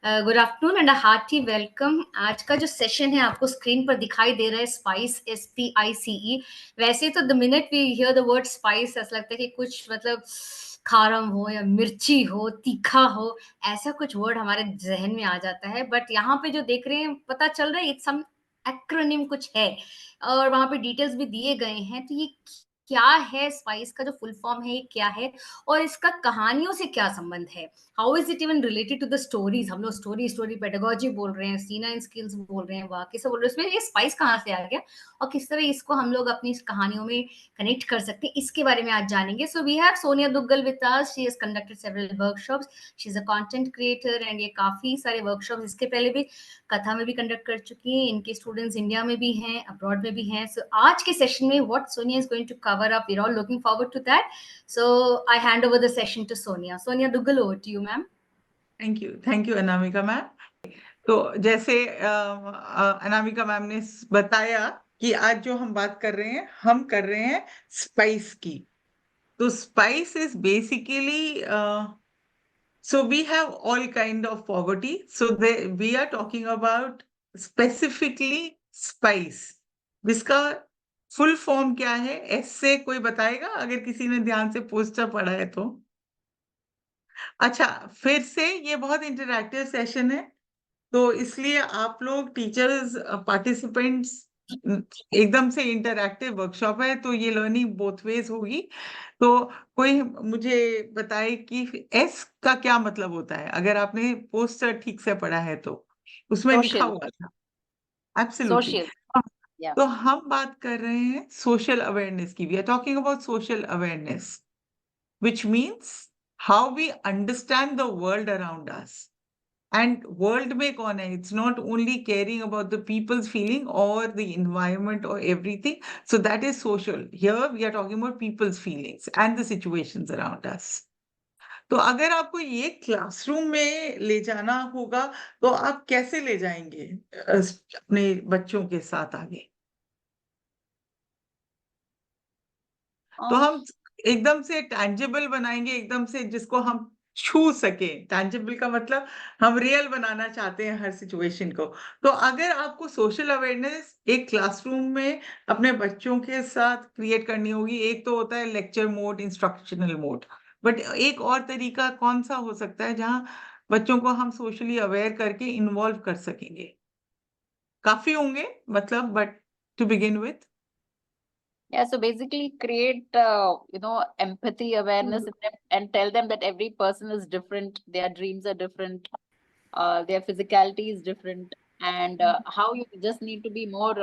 Good afternoon and a hearty welcome. आज का जो सेशन है आपको स्क्रीन पर दिखाई दे रहा है, स्पाइस, SPICE। वैसे तो the minute we hear the word spice ऐसा लगता है कि कुछ मतलब खारम हो या मिर्ची हो, तीखा हो, ऐसा कुछ वर्ड हमारे जहन में आ जाता है। बट यहाँ पे जो देख रहे हैं पता चल रहा है इट्स सम एक्रोनिम कुछ है, और वहां पे डिटेल्स भी दिए गए हैं। तो ये क्या है, स्पाइस का जो फुल फॉर्म है ये क्या है, और इसका कहानियों से क्या संबंध है? How is it even related to the stories? हम लोग स्टोरी पेडागोजी बोल रहे हैं, सीना इन स्किल्स बोल रहे हैं, बाकी सब बोल रहे हैं, उसमें ये स्पाइस कहाँ से आ गया और किस तरह इसको हम लोग अपनी कहानियों में कनेक्ट कर सकते हैं, इसके बारे में आज जानेंगे। So we have Sonia Duggal with us. She has conducted several workshops. She is a content creator and ये काफी सारे वर्कशॉप्स इसके पहले भी कथा में भी कंडक्ट कर चुकी हैं। इनके स्टूडेंट्स इंडिया में भी हैं, अब्रॉड में भी हैं। सो आज के सेशन में what Sonia is going to cover up, we are all looking forward to that. So I hand over the session to Sonia. Sonia Duggal, over to you, ma'am. Thank you Anamika ma'am. तो जैसे Anamika ma'am ने बताया कि आज जो हम बात कर रहे हैं, हम कर रहे हैं स्पाइस की। तो spice is basically, so we have all kind of poverty, so we are talking about specifically spice, जिसका फुल फॉर्म क्या है, एस से कोई बताएगा अगर किसी ने ध्यान से पोस्टर पढ़ा है तो? अच्छा, फिर से ये बहुत इंटरैक्टिव सेशन है, तो इसलिए आप लोग टीचर्स, पार्टिसिपेंट्स, एकदम से इंटरैक्टिव वर्कशॉप है, तो ये लर्निंग बोथ वेज होगी। तो कोई मुझे बताए कि एस का क्या मतलब होता है, अगर आपने पोस्टर ठीक से पढ़ा है तो उसमें लिखा Social. हुआ था। एब्सोल्युटली। Social. Yeah. तो हम बात कर रहे हैं सोशल अवेयरनेस की। We are talking about social awareness, which means how we understand the world around us. And world में कौन है? It's not only caring about the people's feeling or the environment or everything. So that is social. Here we are talking about people's feelings and the situations around us. तो अगर आपको ये classroom में ले जाना होगा तो आप कैसे ले जाएंगे अपने बच्चों के साथ आगे? तो हम एकदम से टैंजिबल बनाएंगे, एकदम से जिसको हम छू सके। टैंजिबल का मतलब हम रियल बनाना चाहते हैं हर सिचुएशन को। तो अगर आपको सोशल अवेयरनेस एक क्लासरूम में अपने बच्चों के साथ क्रिएट करनी होगी, एक तो होता है lecture mode, instructional mode, but एक और तरीका कौन सा हो सकता है जहां बच्चों को हम सोशली अवेयर करके इन्वॉल्व कर सकेंगे? काफी होंगे मतलब, but to begin with. Yeah, so basically create, empathy, awareness in them and tell them that every person is different, their dreams are different, their physicality is different, and how you just need to be more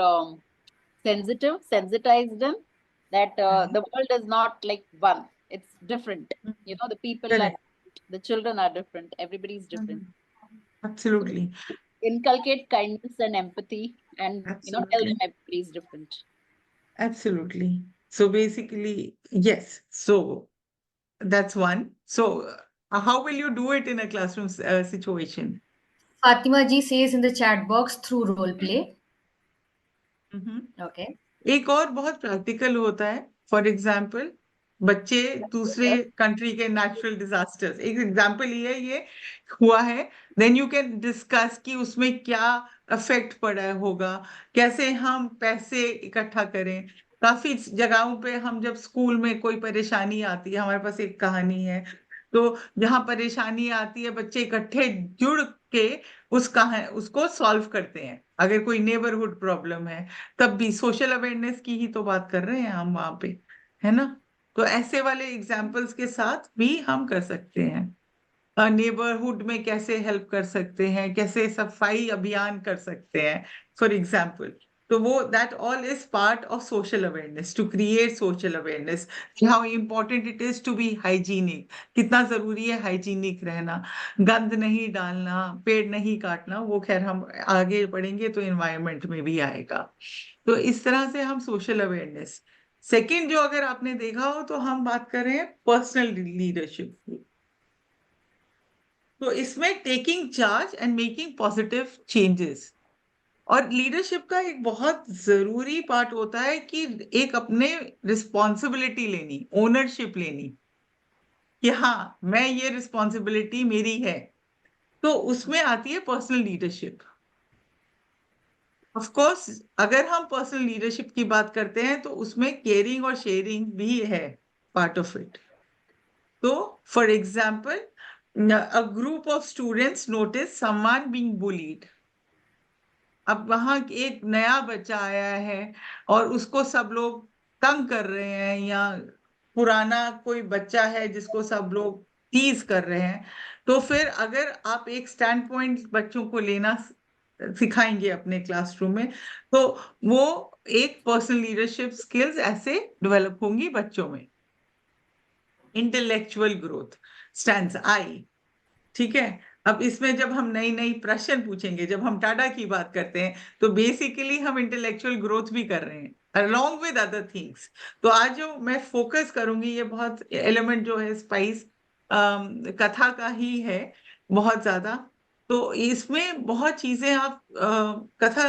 sensitive, sensitize them that the world is not like one, it's different. The people are Correct. different, the children are different, everybody's different. Absolutely. Inculcate kindness and empathy and, tell them Absolutely. everybody's different. Absolutely. So basically, yes. So that's one. So how will you do it in a classroom situation? Fatima ji says in the chat box, through role play. Okay. एक और बहुत practical होता है। For example, बच्चे दूसरे country के natural disasters, एक example ये हुआ है, देन यू कैन डिस्कस कि उसमें क्या इफेक्ट पड़ा होगा, कैसे हम पैसे इकट्ठा करें। काफी जगहों पे हम जब स्कूल में कोई परेशानी आती है, हमारे पास एक कहानी है, तो जहाँ परेशानी आती है बच्चे इकट्ठे जुड़ के उसको सॉल्व करते हैं। अगर कोई नेबरहुड प्रॉब्लम है तब भी सोशल अवेयरनेस की ही तो बात कर रहे हैं हम वहां पे, है ना? तो ऐसे वाले एग्जाम्पल्स के साथ भी हम कर सकते हैं। नेबरहुड में कैसे हेल्प कर सकते हैं, कैसे सफाई अभियान कर सकते हैं, फॉर एग्जाम्पल। तो वो that all is part of social awareness, to create social awareness, how important it is to be hygienic, कितना जरूरी है हाइजीनिक रहना, गंद नहीं डालना, पेड़ नहीं काटना। वो खैर हम आगे बढ़ेंगे तो एनवायरनमेंट में भी आएगा। तो इस तरह से हम सोशल अवेयरनेस। सेकंड, जो अगर आपने देखा हो तो हम बात कर रहे हैं पर्सनल लीडरशिप की। तो इसमें taking charge and making positive changes. और लीडरशिप का एक बहुत जरूरी पार्ट होता है कि एक अपने रिस्पॉन्सिबिलिटी लेनी, ओनरशिप लेनी, कि हाँ मैं ये रिस्पॉन्सिबिलिटी मेरी है। तो उसमें आती है पर्सनल लीडरशिप। ऑफ कोर्स अगर हम पर्सनल लीडरशिप की बात करते हैं तो उसमें केयरिंग और शेयरिंग भी है पार्ट ऑफ इट। तो for example, a group of students notice someone being bullied. अब वहां एक नया बच्चा आया है और उसको सब लोग तंग कर रहे हैं, या पुराना कोई बच्चा है जिसको सब लोग टीज कर रहे हैं, तो फिर अगर आप एक स्टैंड पॉइंट बच्चों को लेना सिखाएंगे अपने क्लासरूम में, तो वो एक पर्सनल लीडरशिप स्किल्स ऐसे डेवलप होंगी बच्चों में। इंटेलेक्चुअल ग्रोथ स्टैंड्स आई, ठीक है। अब इसमें जब हम नई नई प्रश्न पूछेंगे, जब हम टाटा की बात करते हैं, तो बेसिकली हम इंटेलेक्चुअल ग्रोथ भी कर रहे हैं along with other things। तो आज जो मैं फोकस करूंगी, ये बहुत एलिमेंट जो है स्पाइस कथा का ही है बहुत ज्यादा। तो इसमें बहुत चीजें आप कथा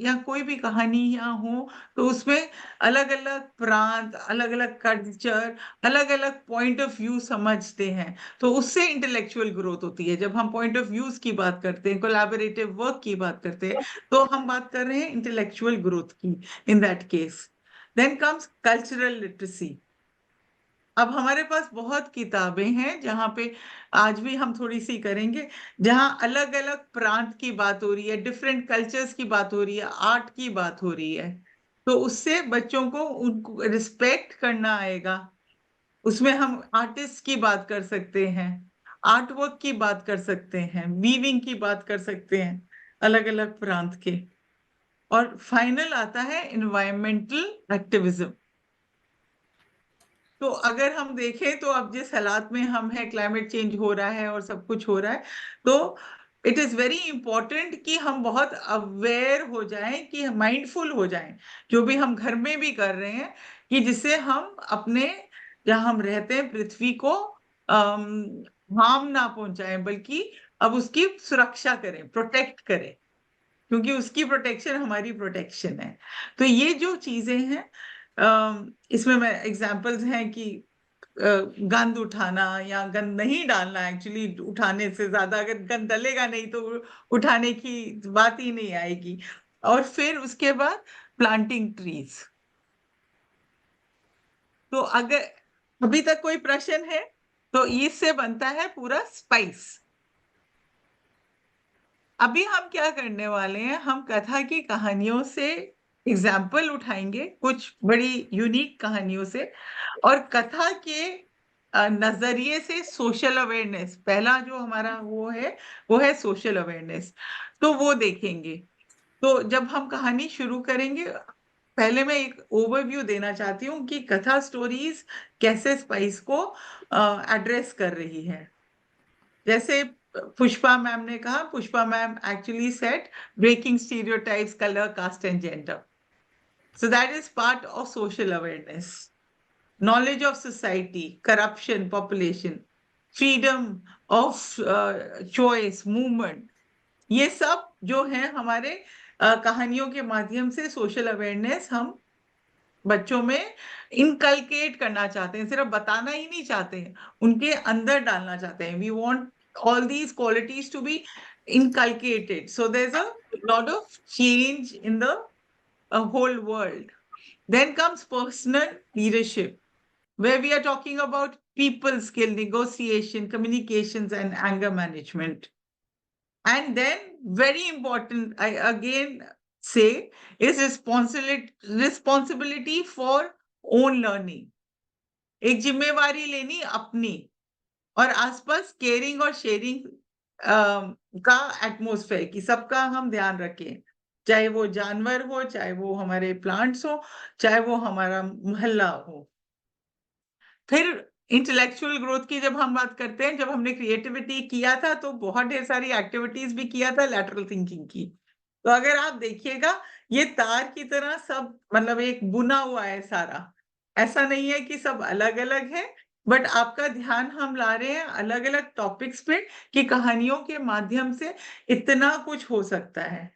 या कोई भी कहानी या हो, तो उसमें अलग अलग प्रांत, अलग अलग कल्चर, अलग अलग पॉइंट ऑफ व्यू समझते हैं, तो उससे इंटेलेक्चुअल ग्रोथ होती है। जब हम पॉइंट ऑफ व्यूज की बात करते हैं, कोलैबोरेटिव वर्क की बात करते हैं, तो हम बात कर रहे हैं इंटेलेक्चुअल ग्रोथ की in that case. Then comes cultural literacy. अब हमारे पास बहुत किताबें हैं जहाँ पे आज भी हम थोड़ी सी करेंगे, जहाँ अलग अलग प्रांत की बात हो रही है, डिफरेंट कल्चर्स की बात हो रही है, आर्ट की बात हो रही है, तो उससे बच्चों को उनको रिस्पेक्ट करना आएगा। उसमें हम आर्टिस्ट की बात कर सकते हैं, आर्ट वर्क की बात कर सकते हैं, वीविंग की बात कर सकते हैं अलग अलग प्रांत के। और फाइनल आता है एनवायरमेंटल एक्टिविज्म। तो अगर हम देखें तो अब जिस हालात में हम हैं, क्लाइमेट चेंज हो रहा है और सब कुछ हो रहा है, तो इट इज वेरी इंपॉर्टेंट कि हम बहुत अवेयर हो जाएं, कि माइंडफुल हो जाएं, जो भी हम घर में भी कर रहे हैं, कि जिससे हम अपने जहाँ हम रहते हैं पृथ्वी को हार्म ना पहुंचाएं, बल्कि अब उसकी सुरक्षा करें, प्रोटेक्ट करें, क्योंकि उसकी प्रोटेक्शन हमारी प्रोटेक्शन है। तो ये जो चीजें हैं, इसमें मैं एग्जांपल्स हैं कि गंद उठाना या गंद नहीं डालना, एक्चुअली उठाने से ज्यादा, अगर गंद डलेगा नहीं तो उठाने की बात ही नहीं आएगी। और फिर उसके बाद प्लांटिंग ट्रीज। तो अगर अभी तक कोई प्रश्न है, तो इससे बनता है पूरा स्पाइस। अभी हम क्या करने वाले हैं, हम कथा की कहानियों से एग्जाम्पल उठाएंगे, कुछ बड़ी यूनिक कहानियों से, और कथा के नजरिए से सोशल अवेयरनेस, पहला जो हमारा वो है सोशल अवेयरनेस, तो वो देखेंगे। तो जब हम कहानी शुरू करेंगे, पहले मैं एक ओवरव्यू देना चाहती हूँ कि कथा स्टोरीज कैसे स्पाइस को एड्रेस कर रही है। जैसे पुष्पा मैम ने कहा, Pushpa ma'am actually said breaking stereotypes, colour, caste and gender. So that is part of social awareness. Knowledge of society, corruption, population, freedom of choice, movement, ये सब जो है हमारे कहानियों के माध्यम से सोशल अवेयरनेस हम बच्चों में इनकलकेट करना चाहते हैं। सिर्फ बताना ही नहीं चाहते हैं, उनके अंदर डालना चाहते हैं। We want all these qualities to be inculcated, so there's a lot of change in the whole world. Then comes personal leadership, where we are talking about people skill, negotiation, communications, and anger management. And then, very important, I again say, is responsibility for own learning. एक जिम्मेवारी लेनी अपनी, और आसपास caring और sharing का atmosphere, कि सबका हम ध्यान रखें, चाहे वो जानवर हो, चाहे वो हमारे प्लांट्स हो, चाहे वो हमारा मोहल्ला हो। फिर इंटेलेक्चुअल ग्रोथ की जब हम बात करते हैं, जब हमने क्रिएटिविटी किया था तो बहुत ढेर सारी एक्टिविटीज भी किया था लैटरल थिंकिंग की। तो अगर आप देखिएगा, ये तार की तरह सब मतलब एक बुना हुआ है सारा, ऐसा नहीं है कि सब अलग अलग है, बट आपका ध्यान हम ला रहे हैं अलग अलग टॉपिक्स पे, कि कहानियों के माध्यम से इतना कुछ हो सकता है।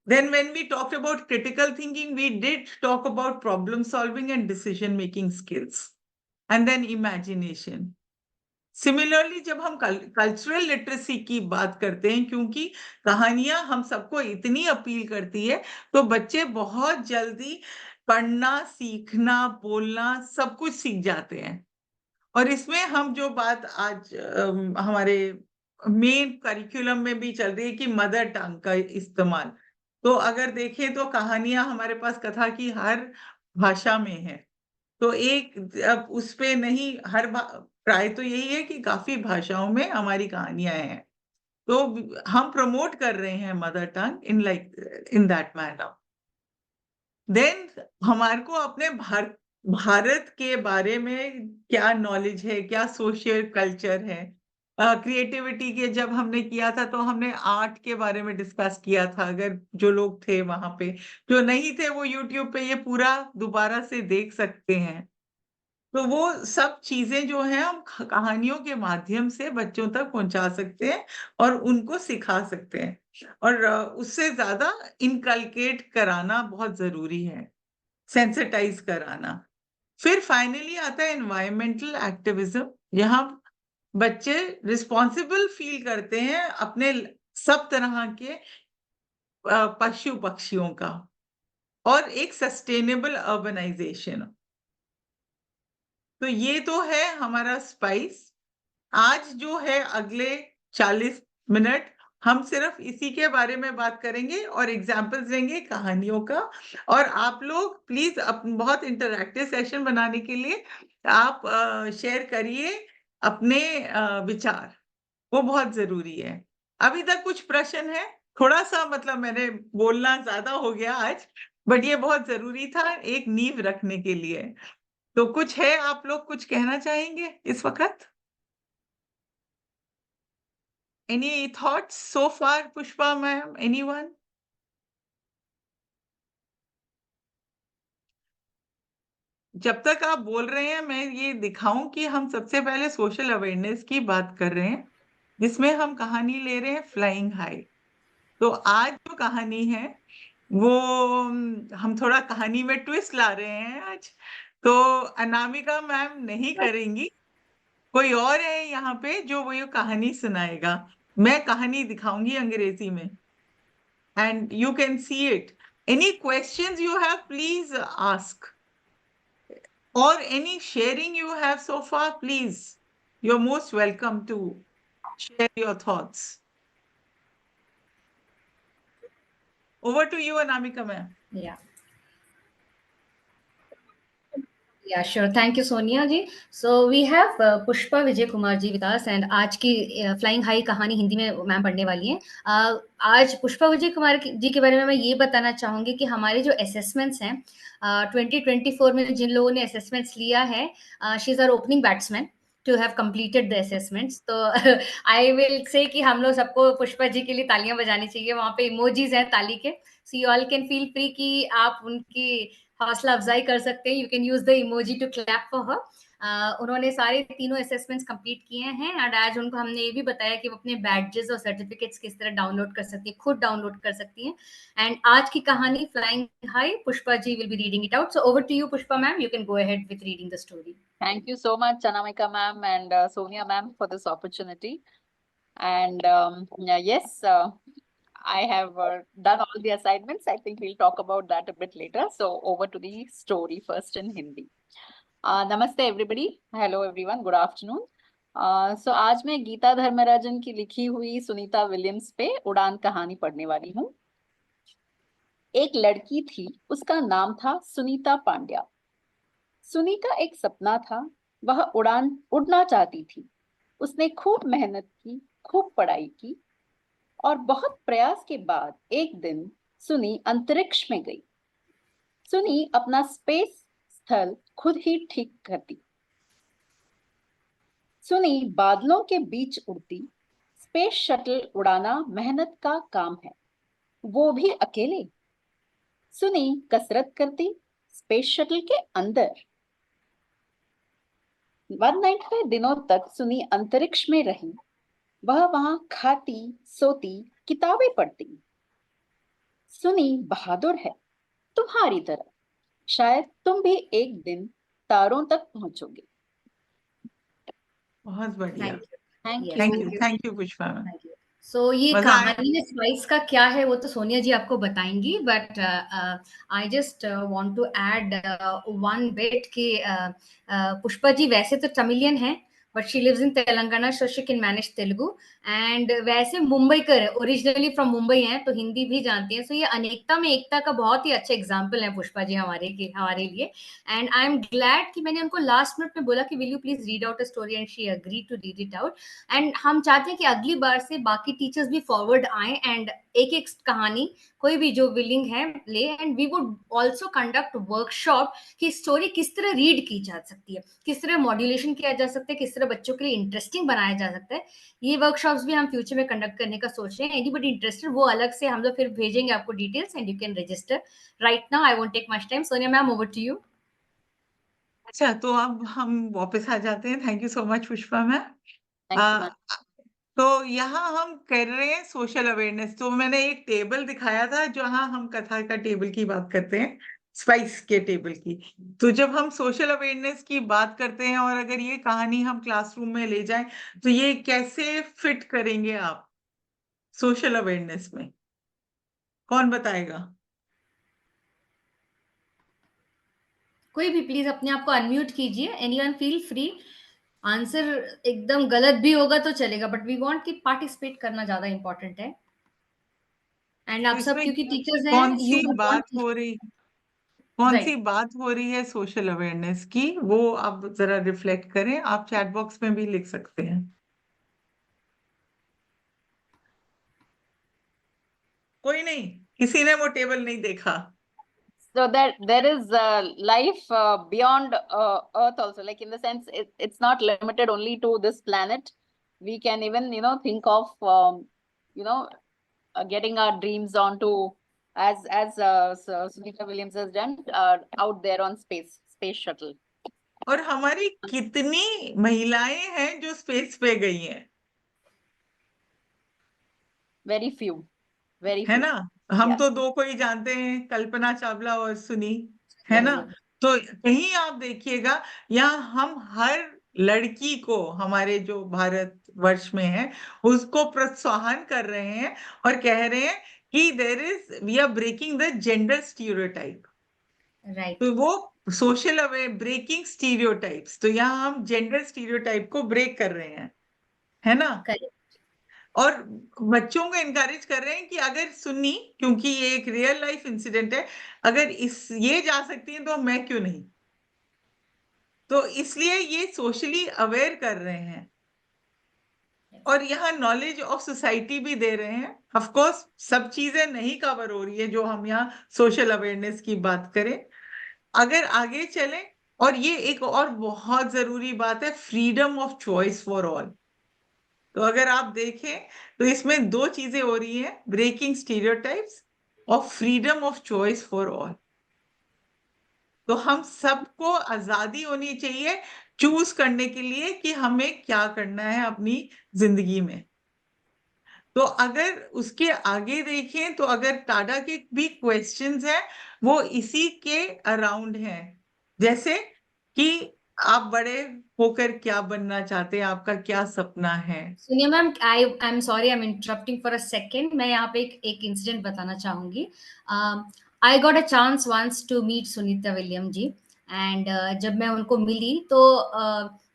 Then when we talked about critical thinking, we did talk about problem solving and decision making skills. And then imagination. Similarly जब हम कल्चरल लिटरेसी की बात करते हैं, क्योंकि कहानियां हम सबको इतनी अपील करती है, तो बच्चे बहुत जल्दी पढ़ना, सीखना, बोलना सब कुछ सीख जाते हैं। और इसमें हम जो बात आज हमारे मेन करिकुलम में भी चल रही है कि मदर टंग का इस्तेमाल, तो अगर देखें तो कहानियां हमारे पास कथा की हर भाषा में है। तो एक अब उस पे नहीं, प्राय तो यही है कि काफी भाषाओं में हमारी कहानियां हैं। तो हम प्रमोट कर रहे हैं mother tongue in that manner. Then हमारे को अपने भारत के बारे में क्या नॉलेज है, क्या सोशल कल्चर है। क्रिएटिविटी के जब हमने किया था तो हमने आर्ट के बारे में डिस्कस किया था। अगर जो लोग थे वहां पे, जो नहीं थे, वो यूट्यूब पे ये पूरा दोबारा से देख सकते हैं। तो वो सब चीजें जो हैं हम कहानियों के माध्यम से बच्चों तक पहुंचा सकते हैं और उनको सिखा सकते हैं। और उससे ज्यादा इनकलकेट कराना बहुत जरूरी है, सेंसिटाइज कराना। फिर फाइनली आता है एनवायरमेंटल एक्टिविज्म। यहाँ बच्चे रिस्पॉन्सिबल फील करते हैं अपने सब तरह के पशु पक्षियों का, और एक सस्टेनेबल अर्बनाइजेशन। तो ये तो है हमारा स्पाइस। आज जो है अगले 40 मिनट हम सिर्फ इसी के बारे में बात करेंगे और एग्जाम्पल्स देंगे कहानियों का। और आप लोग प्लीज बहुत इंटरैक्टिव सेशन बनाने के लिए आप शेयर करिए अपने विचार, वो बहुत जरूरी है। अभी तक कुछ प्रश्न है? थोड़ा सा मतलब मैंने बोलना ज्यादा हो गया आज, बट ये बहुत जरूरी था एक नींव रखने के लिए। तो कुछ है, आप लोग कुछ कहना चाहेंगे इस वक्त? Any thoughts so far, Pushpa ma'am? Anyone? जब तक आप बोल रहे हैं मैं ये दिखाऊं कि हम सबसे पहले सोशल अवेयरनेस की बात कर रहे हैं, जिसमें हम कहानी ले रहे हैं फ्लाइंग हाई। तो आज जो कहानी है वो हम थोड़ा कहानी में ट्विस्ट ला रहे हैं आज। तो अनामिका मैम नहीं करेंगी, कोई और है यहाँ पे जो वो ये कहानी सुनाएगा। मैं कहानी दिखाऊंगी अंग्रेजी में and you can see it. Any questions you have, please ask. Or any sharing you have so far, please. You're most welcome to share your thoughts. Over to you, Anamika ma'am. Yeah. Yeah, sure. Thank you, Sonia ji. So we have Pushpa Vijay Kumar ji with us, and आज की flying high कहानी हिंदी में ma'am पढ़ने वाली हैं। आज पुष्पा विजय कुमार जी के बारे में मैं ये बताना चाहूंगी कि हमारे जो असेसमेंट्स हैं 2024 में जिन लोगों ने असेसमेंट्स लिया है, she is our opening batsman to have completed the assessments. तो आई विल से कि हम लोग सबको पुष्पा जी के लिए तालियां बजानी चाहिए। वहाँ पे इमोजीज हैं ताली के, so you all can feel free कि आप उनकी हौसला अफजाई कर सकते हैं। You can use the emoji to clap for her. उन्होंने सारे तीनों असेसमेंट्स कंप्लीट किए हैं एंड आज उनको हमने ये भी बताया कि वो अपने बैडजेस और सर्टिफिकेट्स किस तरह डाउनलोड कर सकती हैं, खुद डाउनलोड कर सकती हैं। एंड आज की कहानी flying high, Pushpa ji will be reading it out. So over to you Pushpa ma'am, you can go ahead with reading the story. Thank you so much, Anamika ma'am and Sonia ma'am, for this opportunity. And yes, I have done all the assignments. I think we'll talk about that a bit later. So over to the story first in Hindi. Namaste everybody. Hello everyone. Good afternoon. So आज मैं गीता धर्मराजन की लिखी हुई Sunita Williams पे उड़ान कहानी पढ़ने वाली हूँ। एक लड़की थी, उसका नाम था सुनीता पांड्या। सुनी का एक सपना था, वह उड़ना चाहती थी। उसने खूब मेहनत की, खूब पढ़ाई की और बहुत प्रयास के बाद एक दिन सुनी अंतरिक्ष में गई। सुनी अपना स्पेस स्थल खुद ही ठीक करती। सुनी बादलों के बीच उड़ती। स्पेस शटल उड़ाना मेहनत का काम है, वो भी अकेले। सुनी कसरत करती स्पेस शटल के अंदर। 195 दिनों तक सुनी अंतरिक्ष में रही। वह वहां खाती, सोती, किताबें पढ़ती। सुनी बहादुर है, तुम्हारी तरह। शायद तुम भी एक दिन तारों तक पहुंचोगे। बहुत बढ़िया। Thank you. Thank Yes, thank you. You, thank you Pushpa ma'am. Thank you. So ये मजा आया। कहानी में स्पाइस का क्या है वो तो सोनिया जी आपको बताएंगी, but I just want to add one bit कि पुष्पा जी वैसे तो तमिलियन है, but she lives in Telangana, so she can manage Telugu. And वैसे मुंबई कर ओरिजिनली फ्रॉम मुंबई हैं, तो हिंदी भी जानती हैं। सो ये अनेकता में एकता का बहुत ही अच्छा एग्जाम्पल है पुष्पा जी हमारे लिए। एंड आई एम ग्लैड कि मैंने उनको लास्ट मिनट में बोला कि will you please read out a story, and she agree to read it out. And हम चाहते हैं कि अगली बार से बाकी टीचर्स भी फॉरवर्ड आए एंड एक एक कहानी कोई भी जो विलिंग है ले। And we would also conduct workshop कि स्टोरी किस तरह रीड की जा सकती है, किस तरह मॉड्यूलेशन किया जा सकता है, किस तरह बच्चों के लिए इंटरेस्टिंग बनाया जा सकता है। ये वर्कशॉप्स भी हम फ्यूचर में कंडक्ट करने का सोच रहे हैं। एनीबडी इंटरेस्टेड वो अलग से हम लोग फिर भेजेंगे आपको details, and you can register. Right now I won't take much time. Sonia ma'am, over to you. अच्छा, तो अब हम वापस आ जाते हैं। Thank you so much Pushpa ma'am. Thank you, ma'am. तो यहाँ हम कर रहे हैं सोशल अवेयरनेस। तो मैंने एक टेबल दिखाया था जहाँ हम कथा का टेबल की बात करते हैं, स्पाइस के टेबल की। तो जब हम सोशल अवेयरनेस की बात करते हैं और अगर ये कहानी हम क्लासरूम में ले जाएं तो ये कैसे फिट करेंगे आप सोशल अवेयरनेस में? कौन बताएगा? कोई भी प्लीज अपने आप को अनम्यूट कीजिए। Anyone feel free. आंसर एकदम गलत भी होगा तो चलेगा, बट वी वांट कि पार्टिसिपेट करना ज्यादा इंपॉर्टेंट है। एंड तो आप सब इसमें क्योंकि टीचर्स कौन हैं, यू सी वुड बात वांट। हो रही कौन सी राइट। बात हो रही है सोशल अवेयरनेस की, वो आप जरा रिफ्लेक्ट करें। आप चैट बॉक्स में भी लिख सकते हैं। कोई नहीं, किसी ने वो टेबल नहीं देखा। So that there is life beyond Earth also, like in the sense it's not limited only to this planet. We can even, think of, getting our dreams onto, as Sunita Williams has done, out there on space shuttle. और हमारी कितनी महिलाएं हैं जो space पे गई हैं, Very few, very है few. ना? हम Yeah. तो दो को ही जानते हैं, कल्पना चावला और सुनी, है ना? Yeah. तो कहीं आप देखिएगा, यहाँ हम हर लड़की को हमारे जो भारत वर्ष में है उसको प्रोत्साहन कर रहे हैं और कह रहे हैं कि we are breaking the gender stereotype. Right. तो वो सोशल अवेयर ब्रेकिंग स्टीरियोटाइप्स, तो यहाँ हम जेंडर स्टीरियोटाइप को ब्रेक कर रहे हैं, है ना? करेक्ट। और बच्चों को इनकरेज कर रहे हैं कि अगर सुन्नी, क्योंकि ये एक रियल लाइफ इंसिडेंट है, अगर ये जा सकती है तो मैं क्यों नहीं। तो इसलिए ये सोशली अवेयर कर रहे हैं और यहाँ नॉलेज ऑफ सोसाइटी भी दे रहे हैं। ऑफ कोर्स सब चीजें नहीं कवर हो रही है जो हम यहाँ सोशल अवेयरनेस की बात करें। अगर आगे चलें, और ये एक और बहुत जरूरी बात है, freedom of choice for all. तो अगर आप देखें तो इसमें दो चीजें हो रही हैं, ब्रेकिंग स्टीरियोटाइप्स और freedom of choice for all. तो हम सबको आजादी होनी चाहिए चूज करने के लिए कि हमें क्या करना है अपनी जिंदगी में। तो अगर उसके आगे देखें तो अगर टाडा के भी क्वेश्चंस हैं वो इसी के अराउंड हैं, जैसे कि आप बड़े होकर क्या बनना चाहते हैं, आपका क्या सपना है। सुनिए ma'am, I am sorry, I am interrupting for a second. मैं यहाँ पे एक इंसिडेंट बताना चाहूंगी। I got a chance once to meet Sunita William ji. And जब मैं उनको मिली तो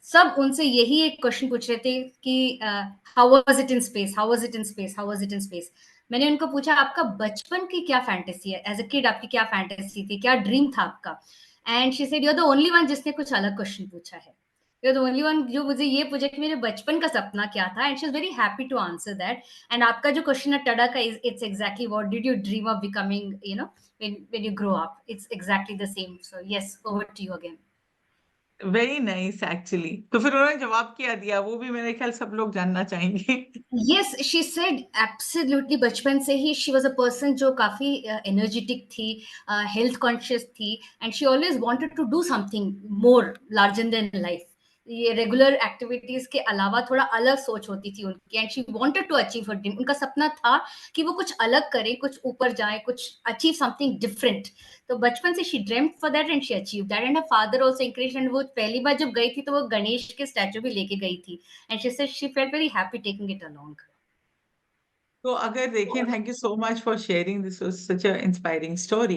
सब उनसे यही एक क्वेश्चन पूछ रहे थे कि how was it in space, how was it in space, how was it in space. मैंने उनको पूछा आपका बचपन की क्या फैंटेसी है, एज अ किड आपकी क्या फैंटेसी थी, क्या ड्रीम था आपका। And she said you are the only one जिसने कुछ अलग क्वेश्चन पूछा है। You're the only one जो मुझे ये पूछा कि मेरे बचपन का सपना क्या था, and she is very happy to answer that. And आपका जो क्वेश्चन है टडा का, it's exactly what did you dream of becoming, when you grow up, it's exactly the same. So yes, over to you again. Very nice actually. तो फिर उन्होंने जवाब क्या दिया, वो भी मेरे ख्याल सब लोग जानना चाहेंगे। Yes, she said absolutely, बचपन से ही she was a person जो काफी energetic थी, health conscious थी, and she always wanted to do something more larger than life. ये रेगुलर एक्टिविटीज के अलावा थोड़ा अलग सोच होती थी उनकी, and she wanted to achieve her dream. उनका सपना था कि वो कुछ अलग करे, कुछ ऊपर जाए, कुछ अचीव समथिंग डिफरेंट। तो बचपन से she dreamed for that and she achieve that, and her father also encourage. And वो पहली बार जब गई थी तो वो गणेश के स्टैचू भी लेके गई थी, and she said she felt very happy taking it along. तो अगर देखें, thank you so much for sharing, this was such a inspiring story.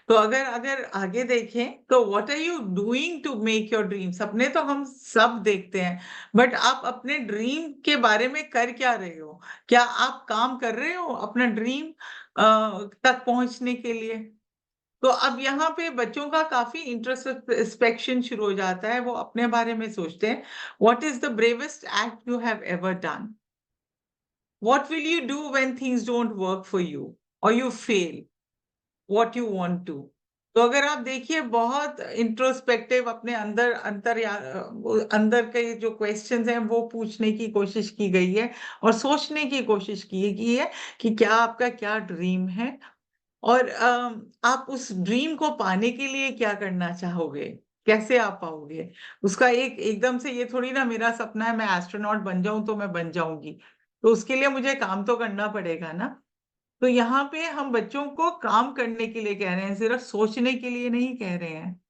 तो अगर अगर आगे देखें तो what are you doing to make your dream? सपने तो हम सब देखते हैं, बट आप अपने ड्रीम के बारे में कर क्या रहे हो? क्या आप काम कर रहे हो अपना ड्रीम तक पहुंचने के लिए? तो अब यहाँ पे बच्चों का काफी इंट्रोस्पेक्शन शुरू हो जाता है, वो अपने बारे में सोचते हैं, what is the bravest act you have ever done? What will you do when things don't work for you or you fail what you want to? तो अगर आप देखिए, बहुत इंट्रोस्पेक्टिव अपने अंदर अंदर के जो क्वेश्चंस हैं वो पूछने की कोशिश की गई है, और सोचने की कोशिश की गई है कि क्या आपका क्या ड्रीम है, और आप उस ड्रीम को पाने के लिए क्या करना चाहोगे, कैसे आप पाओगे उसका। एक एकदम से ये थोड़ी ना मेरा सपना है मैं एस्ट्रोनॉट बन जाऊं तो मैं बन जाऊंगी, तो उसके लिए मुझे काम तो करना पड़ेगा ना। तो यहाँ पे हम बच्चों को काम करने के लिए कह रहे हैं, सिर्फ सोचने के लिए नहीं कह रहे हैं।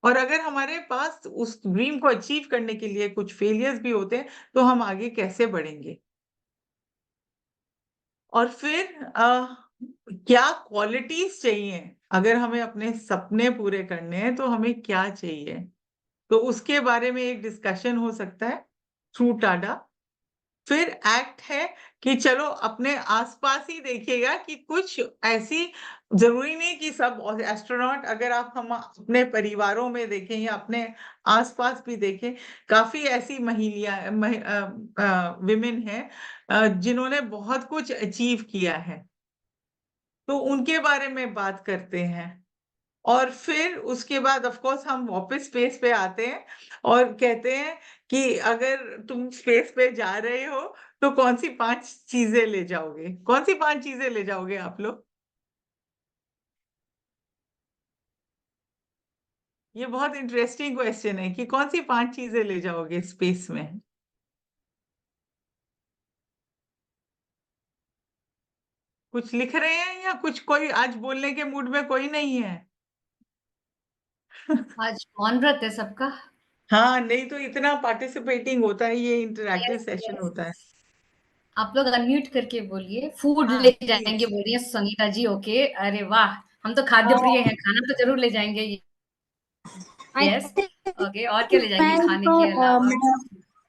और अगर हमारे पास उस ड्रीम को अचीव करने के लिए कुछ फेलियर्स भी होते हैं तो हम आगे कैसे बढ़ेंगे? और फिर क्या क्वालिटीज चाहिए? अगर हमें अपने सपने पूरे करने हैं तो हमें क्या चाहिए? तो उसके बारे में एक डिस्कशन हो सकता है थ्रू टाडा। फिर एक्ट है कि चलो अपने आसपास ही देखिएगा कि कुछ ऐसी, जरूरी नहीं कि सब एस्ट्रोनॉट, अगर आप हम अपने परिवारों में देखें या अपने आसपास भी देखें, काफी ऐसी विमेन हैं जिन्होंने बहुत कुछ अचीव किया है, तो उनके बारे में बात करते हैं। और फिर उसके बाद ऑफ कोर्स हम वापस स्पेस पे आते हैं और कहते हैं कि अगर तुम स्पेस पे जा रहे हो तो कौन सी 5 चीजें ले जाओगे? कौन सी 5 चीजें ले जाओगे आप लोग? ये बहुत इंटरेस्टिंग क्वेश्चन है कि कौन सी 5 चीजें ले जाओगे स्पेस में? कुछ लिख रहे हैं या कुछ, कोई आज बोलने के मूड में कोई नहीं है? आज मौन व्रत है सबका। हाँ, नहीं तो इतना पार्टिसिपेटिंग होता है, ये इंटरैक्टिव यस सेशन यस, होता है। आप लोग अनम्यूट करके बोलिए। फूड हाँ ले जाएंगे प्लीज। बोल रही है संगीता जी। ओके, अरे वाह, हम तो खाद्य प्रिय हैं, खाना तो जरूर ले जाएंगे। आई यस, थिंक ओके, और क्या ले जाएंगे मैं खाने तो के अलावा?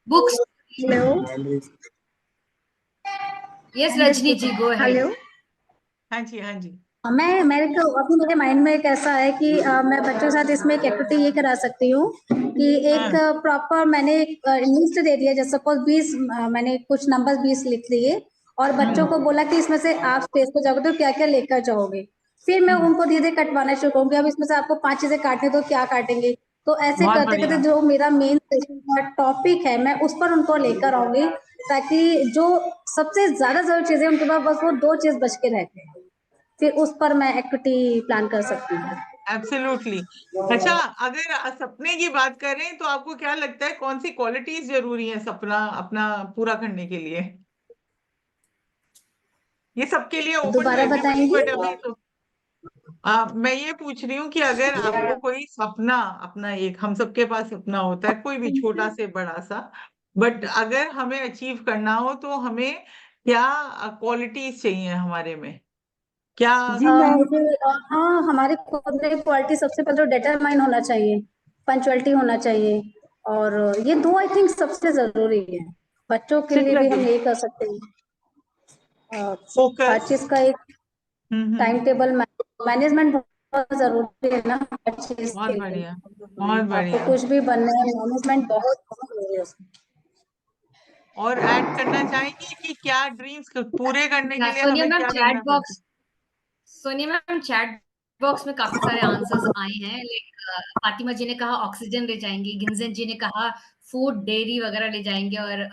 बुक्स। हेलो यस रजनी जी, गो अहेड। हेलो हाँ जी, हाँ जी। मेरे को अभी मेरे माइंड में एक ऐसा है कि मैं बच्चों के साथ इसमें एक एक्टिविटी ये करा सकती हूँ कि एक हाँ प्रॉपर मैंने एक लिस्ट दे दिया, जैसे सपोज 20 मैंने कुछ नंबर 20 लिख लिए और बच्चों को बोला कि इसमें से आप स्पेस पे जाओगे तो क्या क्या लेकर जाओगे। फिर मैं उनको धीरे धीरे कटवाना शुरू करूंगी, अब इसमें से आपको 5 चीजें काटनी तो क्या काटेंगे। तो ऐसे बहुत करते करते बढ़िया। जो मेरा मेन सेशन का टॉपिक है मैं उस पर उनको लेकर आऊंगी, ताकि जो सबसे ज्यादा जरूरी चीजें उनके पास बस वो 2 चीज बच के रहते हैं, फिर उस पर मैं एक्टिविटी प्लान कर सकती हूँ। एब्सोल्युटली। अच्छा, अगर सपने की बात करें तो आपको क्या लगता है कौन सी क्वालिटीज जरूरी है सपना अपना पूरा करने के लिए? ये सबके लिए ओपन टू दोबारा एवरीबॉडी, बताएंगे? बट अभी तो मैं ये पूछ रही हूँ कि अगर आपको कोई सपना अपना, एक हम सबके पास सपना होता है कोई भी छोटा से बड़ा सा, बट अगर हमें अचीव करना हो तो हमें क्या क्वालिटीज चाहिए हमारे में? क्या? जी मैं हाँ, हमारी खुद में क्वालिटी सबसे पहले तो डिटरमाइन होना चाहिए, पंचुअलिटी होना चाहिए, और ये 2 आई थिंक सबसे जरूरी है। बच्चों के लिए भी हम यही कर सकते हैं। हर फोकस। चीज का एक टाइम टेबल मैनेजमेंट बहुत जरूरी है ना हर चीज बहुत के लिए। बढ़िया, बहुत आपको बढ़िया। कुछ भी बनना है, मैनेजमेंट बहुत बहुत जरूरी है उसमें। और ऐड करना चाहेंगे कि क्या ड्रीम्स पूरे करने के लिए सोनिया हमें मैम क्या चैट करना पड़ता है? Box, Sonia ma'am chat box में काफी सारे आंसर्स आए हैं। लाइक फातिमा जी ने कहा ऑक्सीजन ले जाएंगे, गिंजन जी ने कहा फूड डेयरी वगैरह ले जाएंगे, और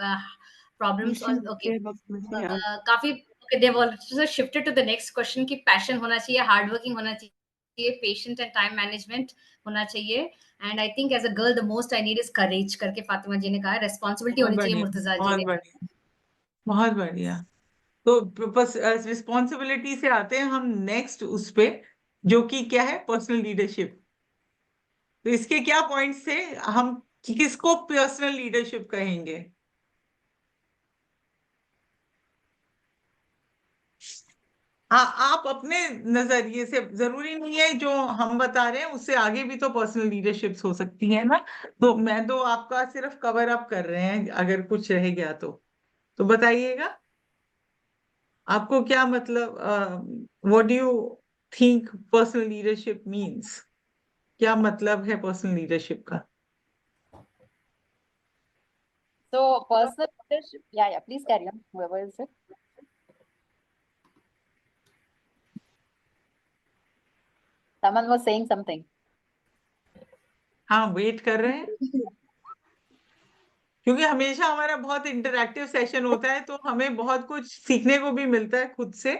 प्रॉब्लम्स ऑन, ओके, काफी, okay, they have also shifted to the next question कि पैशन होना चाहिए, हार्ड वर्किंग होना चाहिए। चाहिए, पेशेंट एंड टाइम मैनेजमेंट होना चाहिए। And I think as a girl the most I need is courage करके फातिमा जी ने कहा, रेस्पॉन्सिबिलिटी बहुत होनी चाहिए बढ़िया, मुर्तजा जी बहुत ने। बढ़िया, बहुत बढ़िया। तो बस रिस्पॉन्सिबिलिटी से आते हैं हम नेक्स्ट उस पे, जो कि क्या है, पर्सनल लीडरशिप। तो इसके क्या पॉइंट्स थे, हम किसको पर्सनल लीडरशिप कहेंगे? हाँ, आप अपने नजरिए से, जरूरी नहीं है जो हम बता रहे हैं उससे आगे भी तो पर्सनल लीडरशिप्स हो सकती है ना। तो मैं तो आपका सिर्फ कवर अप कर रहे हैं, अगर कुछ रह गया तो बताइएगा, आपको क्या मतलब, what do you think personal leadership means? क्या मतलब है पर्सनल लीडरशिप का? So personal leadership, yeah, please carry on, whoever is it. Someone was saying something. हाँ, वेट कर रहे हैं, क्योंकि हमेशा हमारा बहुत इंटरैक्टिव सेशन होता है, तो हमें बहुत कुछ सीखने को भी मिलता है खुद से,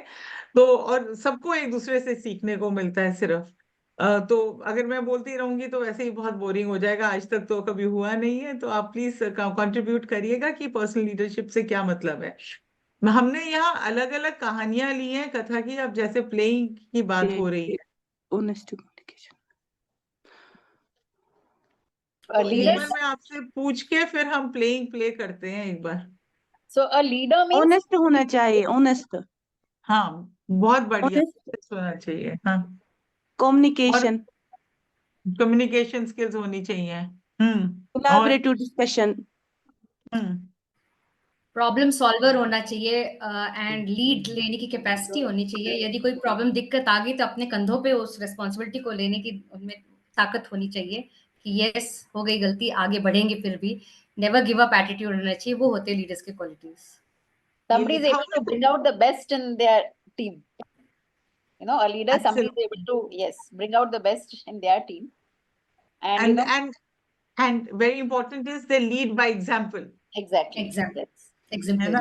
तो और सबको एक दूसरे से सीखने को मिलता है सिर्फ। तो अगर मैं बोलती रहूंगी तो वैसे ही बहुत बोरिंग हो जाएगा, आज तक तो कभी हुआ नहीं है। तो आप प्लीज कंट्रीब्यूट करिएगा कि पर्सनल लीडरशिप से क्या मतलब है। हमने यहाँ अलग अलग कहानियां ली हैं कथा की, अब जैसे प्लेइंग की बात हो रही है, honest communication. A तो leader, एक बार मैं आपसे पूछ के फिर हम प्लेइंग प्ले करते हैं एक बार। so a leader means Honest होना चाहिए, honest, हाँ, बहुत बढ़िया, honest होना चाहिए। हाँ, और communication, कम्युनिकेशन स्किल्स होनी चाहिए। और collaborative discussion. हम्म प्रॉब्लम सॉल्वर होना चाहिए एंड लीड लेने की कैपेसिटी होनी चाहिए। यदि कोई प्रॉब्लम दिक्कत आ गई तो अपने कंधों पे उस रिस्पॉन्सिबिलिटी को लेने की उनमें ताकत होनी चाहिए कि यस हो गई गलती, आगे बढ़ेंगे फिर भी। नेवर गिव अप एटीट्यूड होना चाहिए, वो होते हैं लीडर्स के क्वालिटीज। ये somebody is लिखा able हुआ to bring out the best in their team. You know, a leader, somebody is able Absolutely. to, yes, bring out the best in their team. And you and know, and and very important is they lead by example, exactly. Example, Yes. है example. ना।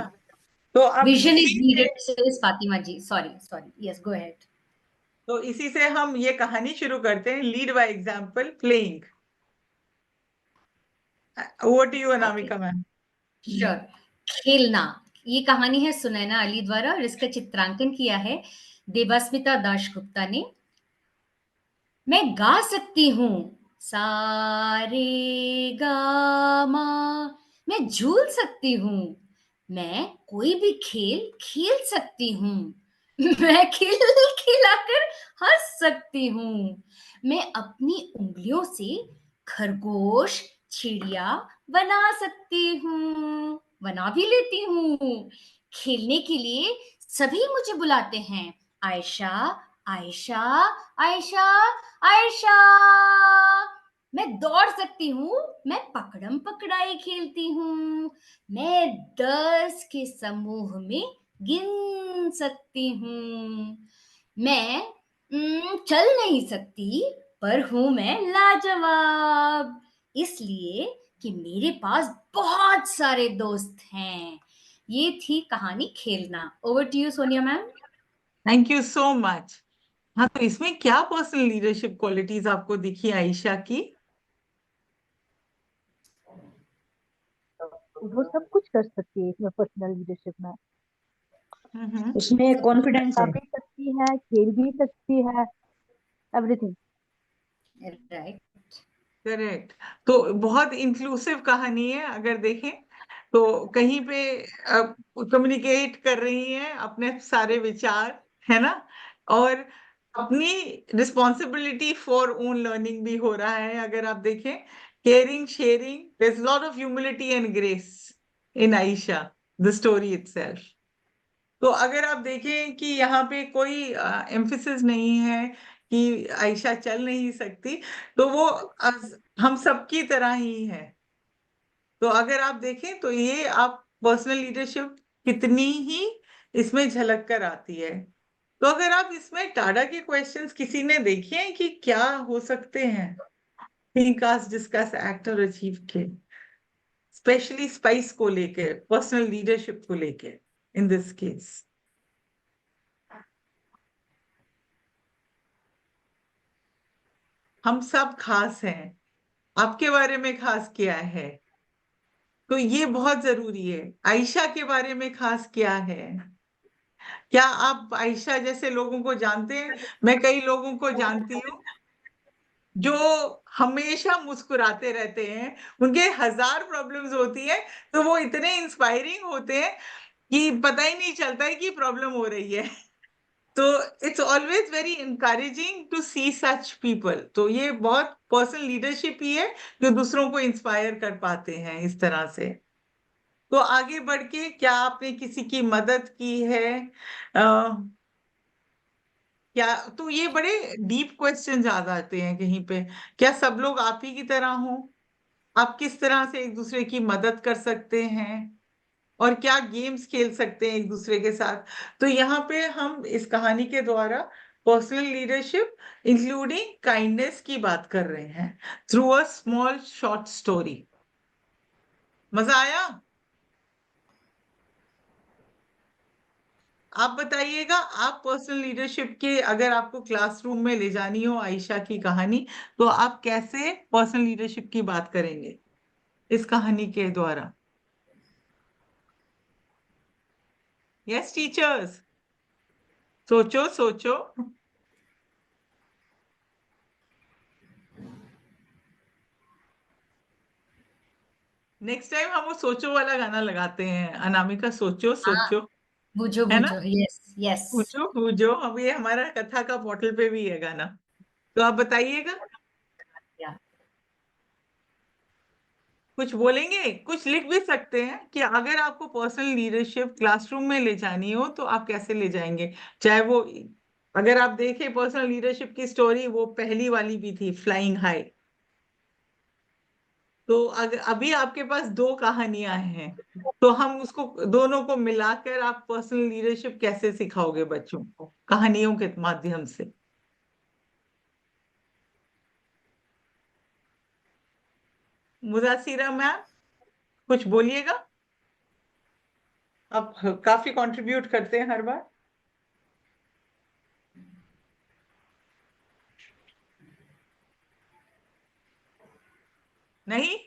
तो अब vision is इसी से needed says Fatima ji. Sorry yes go ahead. इसी से हम ये कहानी शुरू करते हैं, lead by example playing. Over to you Anamika ma'am. Sure. खेलना, ये कहानी है सुनैना अली द्वारा और इसका चित्रांकन किया है देवास्मिता दाशगुप्ता ने। मैं गा सकती हूँ सा रे गा मा, मैं झूल सकती हूँ, मैं कोई भी खेल खेल सकती हूँ, मैं खिल खिलाकर हंस सकती हूँ, मैं अपनी उंगलियों से खरगोश चिड़िया बना सकती हूँ, बना भी लेती हूँ। खेलने के लिए सभी मुझे बुलाते हैं, आयशा आयशा आयशा आयशा। मैं दौड़ सकती हूँ, मैं पकड़म पकड़ाई खेलती हूँ, मैं 10 के समूह में गिन सकती हूँ, मैं चल नहीं सकती पर हूं मैं लाजवाब, इसलिए कि मेरे पास बहुत सारे दोस्त हैं। ये थी कहानी खेलना। Over to you Sonia ma'am. Thank you so much. हाँ, तो इसमें क्या पर्सनल लीडरशिप क्वालिटीज आपको दिखी आयशा की? वो सब कुछ कर सकती है इसमें, पर्सनल लीडरशिप में। हम्म उसमें कॉन्फिडेंस आ भी सकती है, खेल भी सकती है, एवरीथिंग। राइट। करेक्ट। तो बहुत इंक्लूसिव कहानी है, अगर देखें तो कहीं पे कम्युनिकेट कर रही हैं अपने सारे विचार, है ना, और अपनी रिस्पॉन्सिबिलिटी फॉर ओन लर्निंग भी हो रहा है। अगर आप देखें, caring sharing, there is lot of humility and grace in Ayesha, the story itself. तो अगर आप देखें कि यहाँ पे कोई एम्फिसिस नहीं है कि आयशा चल नहीं सकती, तो वो हम सबकी तरह ही है। तो अगर आप देखें तो ये आप पर्सनल लीडरशिप कितनी ही इसमें झलक कर आती है। तो अगर आप इसमें टाडा के क्वेश्चंस किसी ने देखे हैं कि क्या हो सकते हैं, थिंक आस्क डिस्कस एक्ट और अचीव के, स्पेशली स्पाइस को लेकर, पर्सनल लीडरशिप को लेकर इन दिस केस। हम सब खास हैं, आपके बारे में खास क्या है, तो ये बहुत जरूरी है। आयशा के बारे में खास क्या है, क्या आप आयशा जैसे लोगों को जानते हैं? मैं कई लोगों को जानती हूँ जो हमेशा मुस्कुराते रहते हैं, उनके 1000 प्रॉब्लम्स होती है, तो वो इतने इंस्पायरिंग होते हैं कि पता ही नहीं चलता है कि प्रॉब्लम हो रही है। तो it's always very encouraging to see such people. तो ये बहुत पर्सनल लीडरशिप ही है जो दूसरों को इंस्पायर कर पाते हैं इस तरह से। तो आगे बढ़ के क्या आपने किसी की मदद की है? क्या, तो ये बड़े डीप क्वेश्चन आ जाते हैं कहीं पे। क्या सब लोग आप ही की तरह हो? आप किस तरह से एक दूसरे की मदद कर सकते हैं, और क्या गेम्स खेल सकते हैं एक दूसरे के साथ? तो यहाँ पे हम इस कहानी के द्वारा पर्सनल लीडरशिप इंक्लूडिंग काइंडनेस की बात कर रहे हैं through a small short story. मजा आया? आप बताइएगा, आप पर्सनल लीडरशिप के अगर आपको क्लासरूम में ले जानी हो आयशा की कहानी, तो आप कैसे पर्सनल लीडरशिप की बात करेंगे इस कहानी के द्वारा? यस टीचर्स, सोचो सोचो। नेक्स्ट टाइम हम वो सोचो वाला गाना लगाते हैं, अनामिका, सोचो हाँ, सोचो, बूझो है ना? बूझो, यस यस। पूछो पूछो, अब ये हमारा कथा का पोर्टल पे भी है गाना, तो आप बताइएगा। या कुछ बोलेंगे, कुछ लिख भी सकते हैं कि अगर आपको पर्सनल लीडरशिप क्लासरूम में ले जानी हो तो आप कैसे ले जाएंगे। चाहे वो, अगर आप देखें पर्सनल लीडरशिप की स्टोरी, वो पहली वाली भी थी, फ्लाइंग हाई। तो अगर अभी आपके पास 2 कहानियां हैं, तो हम उसको दोनों को मिलाकर आप पर्सनल लीडरशिप कैसे सिखाओगे बच्चों को कहानियों के माध्यम से? मुदासिरा मैम, कुछ बोलिएगा, आप काफी कंट्रीब्यूट करते हैं हर बार। नहीं?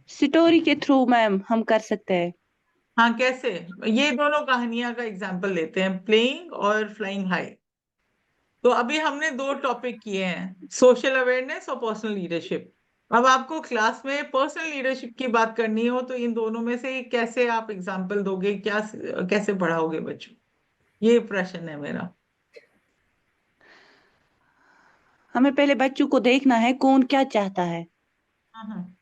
स्टोरी के थ्रू मैम हम कर सकते हैं। हाँ, कैसे? ये दोनों कहानियां का एग्जांपल लेते हैं, प्लेइंग और फ्लाइंग हाई। तो अभी हमने 2 टॉपिक किए हैं, सोशल अवेयरनेस और पर्सनल लीडरशिप। अब आपको क्लास में पर्सनल लीडरशिप की बात करनी हो तो इन दोनों में से कैसे आप एग्जांपल दोगे, क्या कैसे पढ़ाओगे बच्चों? ये प्रश्न है मेरा। हमें पहले बच्चों को देखना है कौन क्या चाहता है। हाँ हाँ।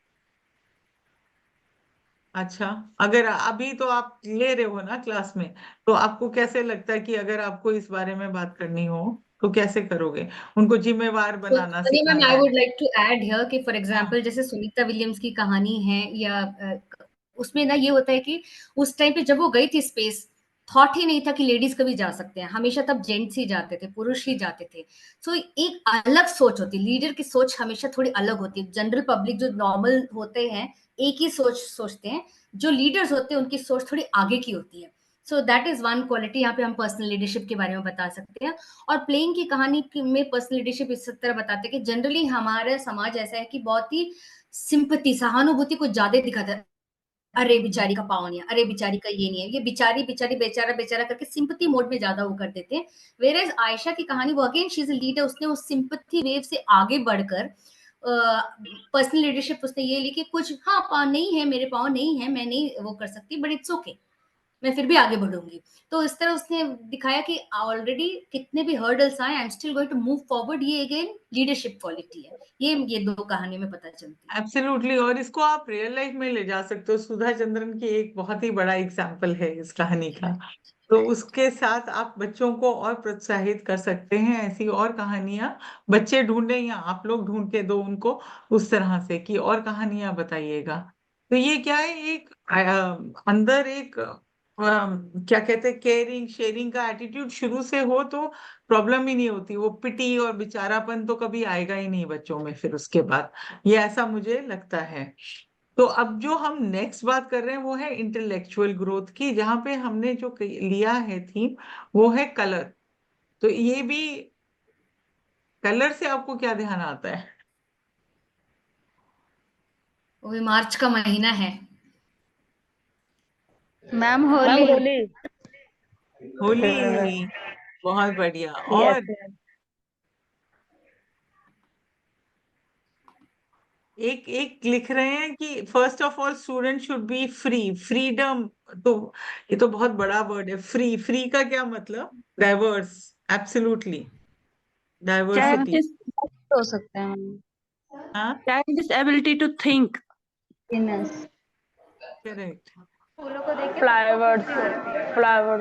अच्छा, अगर अभी तो आप ले रहे हो ना क्लास में, तो आपको कैसे लगता है कि अगर आपको इस बारे में बात करनी हो तो कैसे करोगे? उनको जिम्मेवार तो बनाना सनी मैम, सिखाना आई है। Would like to add here कि फॉर हाँ एग्जांपल जैसे सुनीता विलियम्स की कहानी है, या उसमें ना ये होता है कि उस टाइम पे जब वो गई थी स्पेस, थॉट ही नहीं था कि लेडीज कभी जा सकते हैं, हमेशा तब जेंट्स ही जाते थे, पुरुष ही जाते थे। सो एक अलग सोच होती है, लीडर की सोच हमेशा थोड़ी अलग होती है। जनरल पब्लिक जो नॉर्मल होते हैं एक ही सोच सोचते हैं, जो लीडर्स होते हैं उनकी सोच थोड़ी आगे की होती है। So that is one quality यहाँ पे हम पर्सनल लीडरशिप के बारे में बता सकते हैं। और प्लेइंग की कहानी में पर्सनल लीडरशिप इस तरह बताते हैं कि जनरली हमारा समाज ऐसा है कि बहुत ही सिंपैथी, सहानुभूति को ज्यादा दिखाता है। अरे बेचारी का पाँव नहीं है, अरे बेचारी का ये नहीं है, ये बेचारी बेचारी बेचारा बेचारा करके सिंपैथी मोड में ज्यादा वो कर देते हैं। वेयर आयशा की कहानी, वो again she is a leader, उसने उस सिंपैथी वेव से आगे बढ़कर पर्सनल लीडरशिप उसने ये ली कि कुछ हाँ पाँव नहीं है, मेरे पाँव नहीं है, मैं नहीं वो कर सकती, बट इट्स ओके, मैं फिर भी आगे बढ़ूंगी। तो इस तरह उसने दिखाया कि ऑलरेडी कितने भी हर्डल्स आए, I am still going to move forward. ये अगेन लीडरशिप क्वालिटी है। ये 2 कहानियों में पता चलती है। एब्सोल्युटली, और इसको आप रियल लाइफ में ले जा सकते हो। सुधा चंद्रन की एक बहुत ही बड़ा एग्जाम्पल है इस कहानी का। तो उसके साथ आप बच्चों को और प्रोत्साहित कर सकते हैं, ऐसी और कहानियां बच्चे ढूंढे या आप लोग ढूंढ के दो उनको उस तरह से कि और कहानियां बताइएगा। तो ये क्या है, एक अंदर एक क्या कहते हैं, केयरिंग शेयरिंग का एटीट्यूड शुरू से हो तो प्रॉब्लम ही नहीं होती। वो पिटी और बेचारापन तो कभी आएगा ही नहीं बच्चों में फिर उसके बाद। ये ऐसा मुझे लगता है। तो अब जो हम नेक्स्ट बात कर रहे हैं वो है इंटेलेक्चुअल ग्रोथ की, जहां पे हमने जो लिया है थीम वो है कलर। तो ये भी कलर से आपको क्या ध्यान आता है? वो भी मार्च का महीना है। मैम होली। होली, बहुत बढ़िया। यस और मैम। एक एक लिख रहे हैं कि first of all student should be free, freedom. तो ये तो बहुत बड़ा वर्ड है, फ्री। फ्री का क्या मतलब? Diverse, absolutely, diversity. Childish, हो सकता है मैम। हाँ, childish ability to think. Happiness। Correct. Flowers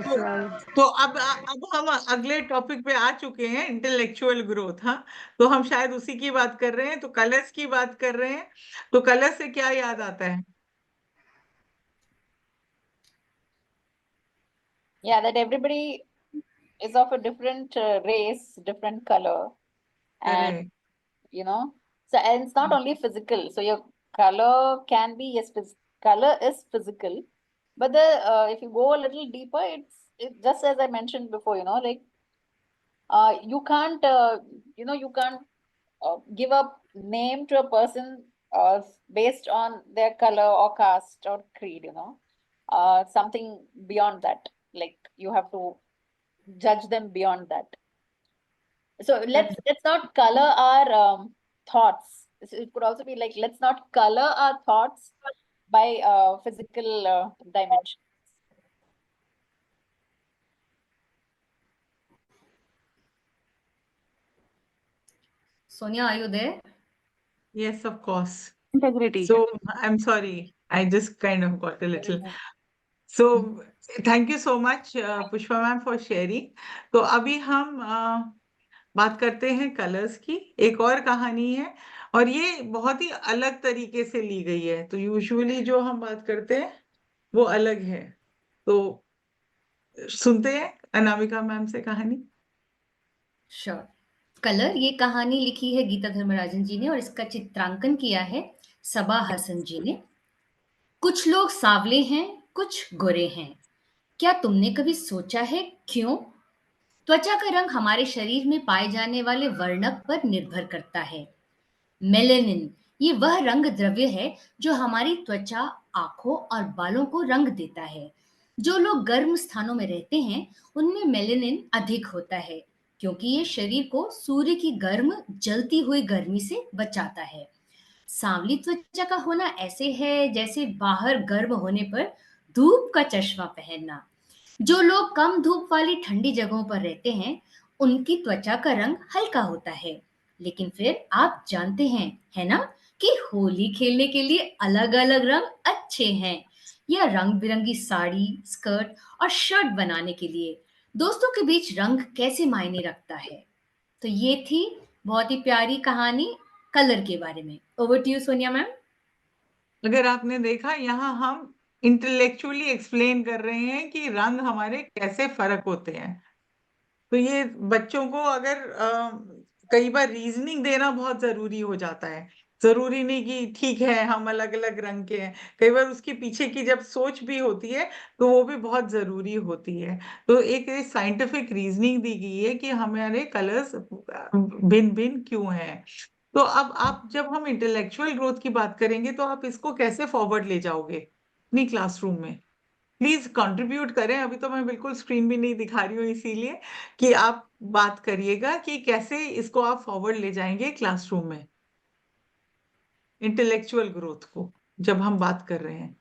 तो मैम। तो अब हम अगले टॉपिक पे आ चुके हैं, इंटेलेक्चुअल ग्रोथ। हाँ, तो हम शायद उसी की बात कर रहे हैं, तो कलर्स की बात कर रहे हैं। तो कलर से क्या याद आता है? Yeah, that everybody is of a different race, different color, and correct. you know, so and it's not only physical. So your color can be, yes, color is physical, but the if you go a little deeper, it's just as I mentioned before, like you can't you can't give a name to a person based on their color or caste or creed, something beyond that. Like you have to judge them beyond that. So let's not color our thoughts. It could also be like, let's not color our thoughts by physical dimension. Sonia, are you there? Yes, of course. Integrity. So I'm sorry, I just kind of got a little. So thank you so much, Pushpa ma'am, for sharing. तो अभी हम बात करते हैं colours की। एक और कहानी है, और ये बहुत ही अलग तरीके से ली गई है। तो यूजुअली जो हम बात करते हैं वो अलग है। तो सुनते हैं अनामिका मैम से कहानी। श्योर। कलर, ये कहानी लिखी है गीता धर्मराजन जी ने और इसका चित्रांकन किया है सबा हसन जी ने। कुछ लोग सांवले हैं, कुछ गोरे हैं। क्या तुमने कभी सोचा है क्यों? त्वचा का रंग हमारे शरीर में पाए जाने वाले वर्णक पर निर्भर करता है। मेलेनिन, ये वह रंग द्रव्य है जो हमारी त्वचा, आंखों और बालों को रंग देता है। जो लोग गर्म स्थानों में रहते हैं, उनमें मेलेनिन अधिक होता है, क्योंकि ये शरीर को सूर्य की गर्म, जलती हुई गर्मी से बचाता है। सांवली त्वचा का होना ऐसे है जैसे बाहर गर्म होने पर धूप का चश्मा पहनना। जो लोग कम धूप वाली ठंडी जगहों पर रहते हैं, उनकी त्वचा का रंग हल्का होता है। लेकिन फिर आप जानते हैं, है ना, कि होली खेलने के लिए अलग-अलग रंग अच्छे हैं, या रंग-बिरंगी साड़ी, स्कर्ट और शर्ट बनाने के लिए दोस्तों के बीच रंग कैसे मायने रखता है। तो ये थी बहुत ही प्यारी कहानी कलर के बारे में। Over to you Sonia ma'am. अगर आपने देखा, यहाँ हम इंटेलेक्चुअली एक्सप्लेन कर रहे हैं कि रंग हमारे कैसे फर्क होते हैं। तो ये बच्चों को अगर कई बार रीजनिंग देना बहुत जरूरी हो जाता है। जरूरी नहीं कि ठीक है हम अलग अलग रंग के हैं, कई बार उसके पीछे की जब सोच भी होती है तो वो भी बहुत जरूरी होती है। तो एक साइंटिफिक रीजनिंग दी गई है कि हमारे कलर्स भिन्न भिन्न क्यों हैं। तो अब आप, जब हम इंटेलेक्चुअल ग्रोथ की बात करेंगे, तो आप इसको कैसे फॉरवर्ड ले जाओगे अपनी क्लासरूम में? प्लीज कंट्रीब्यूट करें। अभी तो मैं बिल्कुल स्क्रीन भी नहीं दिखा रही हूँ, इसीलिए कि आप बात करिएगा कि कैसे इसको आप फॉरवर्ड ले जाएंगे क्लासरूम में, इंटेलेक्चुअल ग्रोथ को जब हम बात कर रहे हैं।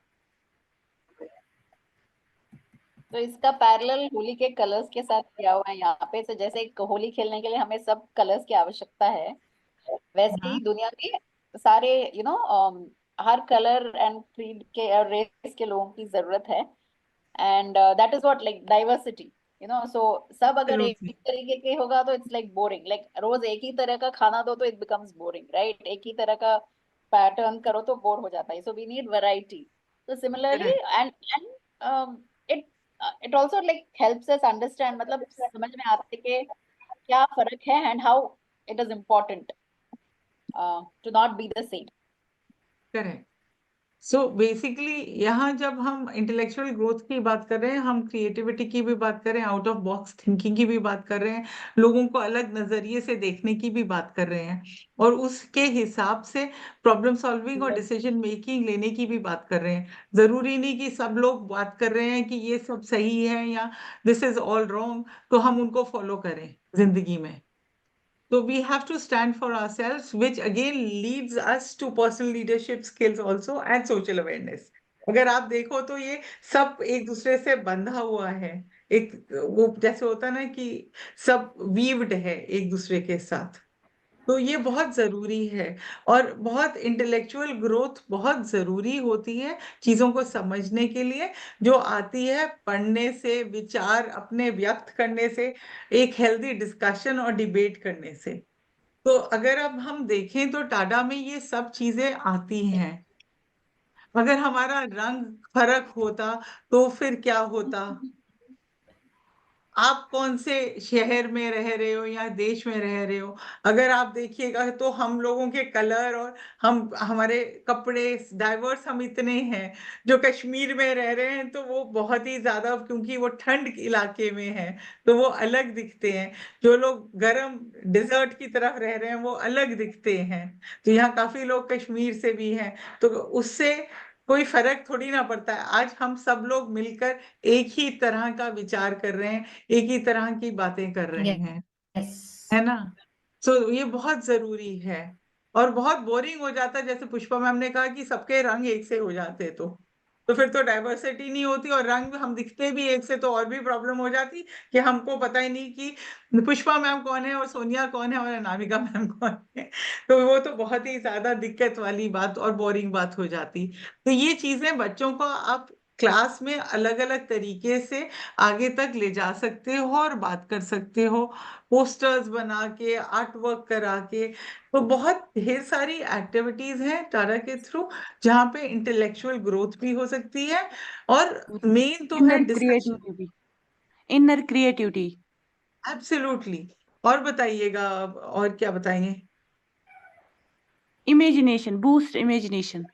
तो इसका पैरेलल होली के कलर्स के साथ किया हुआ है यहाँ पे। तो जैसे होली खेलने के लिए हमें सब कलर्स की आवश्यकता है, वैसे हाँ, ही दुनिया के सारे हर कलर एंड क्रीड के रेस के लोगों की जरूरत है। And that is what like diversity, so सब अगर एक absolutely, तरीके के होगा तो इट्स लाइक बोरिंग। लाइक रोज एक ही तरह का खाना दो तो इट बिकम्स बोरिंग, राइट? एक ही तरह का पैटर्न करो तो बोर हो जाता है। So we need variety. तो similarly correct, and it it also like helps us understand, मतलब समझ में आता है कि क्या फर्क है and how it is important to not be the same. correct. So basically यहाँ जब हम इंटेलेक्चुअल ग्रोथ की बात कर रहे हैं, हम क्रिएटिविटी की भी बात कर रहे हैं, आउट ऑफ बॉक्स थिंकिंग की भी बात कर रहे हैं, लोगों को अलग नजरिए से देखने की भी बात कर रहे हैं, और उसके हिसाब से प्रॉब्लम सॉल्विंग और डिसीजन मेकिंग लेने की भी बात कर रहे हैं। जरूरी नहीं कि सब लोग बात कर रहे हैं कि ये सब सही है या दिस इज ऑल रॉन्ग तो हम उनको फॉलो करें जिंदगी में। So we have to stand for ourselves, which again leads us to personal leadership skills also and social awareness. अगर आप देखो तो ये सब एक दूसरे से बंधा हुआ है, एक वो जैसे होता है ना कि सब वीव्ड है एक दूसरे के साथ। तो ये बहुत जरूरी है, और बहुत इंटेलेक्चुअल ग्रोथ बहुत जरूरी होती है चीजों को समझने के लिए, जो आती है पढ़ने से, विचार अपने व्यक्त करने से, एक हेल्दी डिस्कशन और डिबेट करने से। तो अगर अब हम देखें तो टाडा में ये सब चीजें आती हैं। अगर हमारा रंग फर्क होता तो फिर क्या होता? आप कौन से शहर में रह रहे हो या देश में रह रहे हो, अगर आप देखिएगा तो हम लोगों के कलर और हम हमारे कपड़े डाइवर्स हम इतने हैं। जो कश्मीर में रह रहे हैं तो वो बहुत ही ज्यादा, क्योंकि वो ठंड इलाके में है तो वो अलग दिखते हैं। जो लोग गर्म डिजर्ट की तरफ रह रहे हैं वो अलग दिखते हैं। तो यहाँ काफी लोग कश्मीर से भी हैं, तो उससे कोई फर्क थोड़ी ना पड़ता है। आज हम सब लोग मिलकर एक ही तरह का विचार कर रहे हैं, एक ही तरह की बातें कर रहे हैं, यस है ना? सो ये बहुत जरूरी है। और बहुत बोरिंग हो जाता है, जैसे पुष्पा मैम ने कहा कि सबके रंग एक से हो जाते तो फिर तो डाइवर्सिटी नहीं होती, और रंग हम दिखते भी एक से तो और भी प्रॉब्लम हो जाती कि हमको पता ही नहीं कि पुष्पा मैम कौन है और सोनिया कौन है और अनामिका मैम कौन है। तो वो तो बहुत ही ज्यादा दिक्कत वाली बात और बोरिंग बात हो जाती। तो ये चीजें बच्चों को आप क्लास में अलग अलग तरीके से आगे तक ले जा सकते हो और बात कर सकते हो, पोस्टर्स बना के, आर्ट वर्क करा के। तो बहुत ढेर सारी एक्टिविटीज हैं टाटा के थ्रू जहाँ पे इंटेलेक्चुअल ग्रोथ भी हो सकती है, और मेन तो है इनर डिस्कशन। क्रिएटिविटी भी, इनर क्रिएटिविटी। एब्सोल्युटली। और बताइएगा, और क्या बताएंगे? Imagination, boost imagination.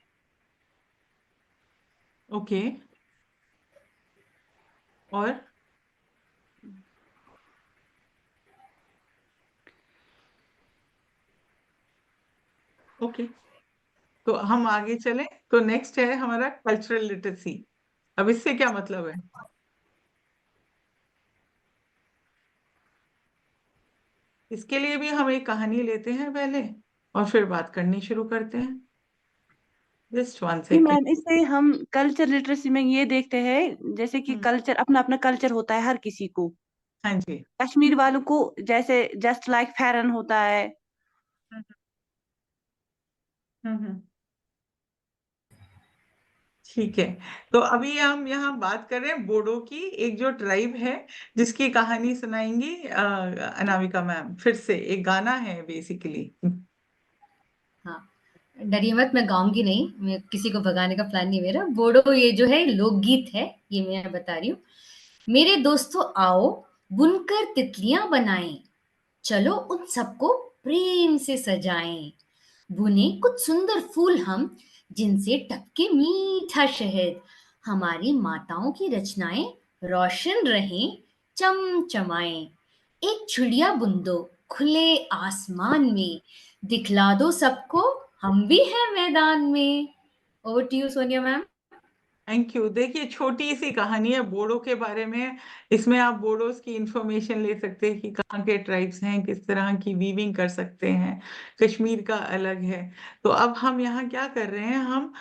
ओके। और ओके, तो हम आगे चलें। तो नेक्स्ट है हमारा कल्चरल लिटरेसी। अब इससे क्या मतलब है? इसके लिए भी हम एक कहानी लेते हैं पहले, और फिर बात करनी शुरू करते हैं। जस्ट वन जी सेकेंड। मैम, इससे हम कल्चर लिटरेसी में ये देखते हैं जैसे कि कल्चर, अपना अपना कल्चर होता है हर किसी को। हाँ जी। कश्मीर वालों को जैसे जस्ट लाइक फेरन होता है। हम्म हम्म हम्म। ठीक है। तो अभी हम यहाँ बात कर रहे हैं बोडो की, एक जो ट्राइब है जिसकी कहानी सुनाएंगी अनामिका मैम। फिर से एक गाना है बेसिकली। हाँ, डरिए मत, मैं गाऊंगी नहीं, मैं किसी को भगाने का प्लान नहीं मेरा। बोडो ये जो है लोकगीत है, ये मैं बता रही हूँ। मेरे दोस्तों आओ, बुनकर तितलियां बनाएं, चलो उन सबको प्रेम से सजाएं, बुने कुछ सुंदर फूल हम, जिनसे टपके मीठा शहद, हमारी माताओं की रचनाएं रोशन रहें, चमचमाएं। एक चिड़िया बुन दो खुले आसमान में, दिखला दो सबको हम भी हैं मैदान में। Over to you Sonia ma'am. Thank you. देखिए, छोटी सी कहानी है बोडो के बारे में। इसमें आप बोडोस की इंफॉर्मेशन ले सकते हैं कि कहाँ के ट्राइब्स हैं, किस तरह की वीविंग कर सकते हैं। कश्मीर का अलग है। तो अब हम यहाँ क्या कर रहे हैं, हम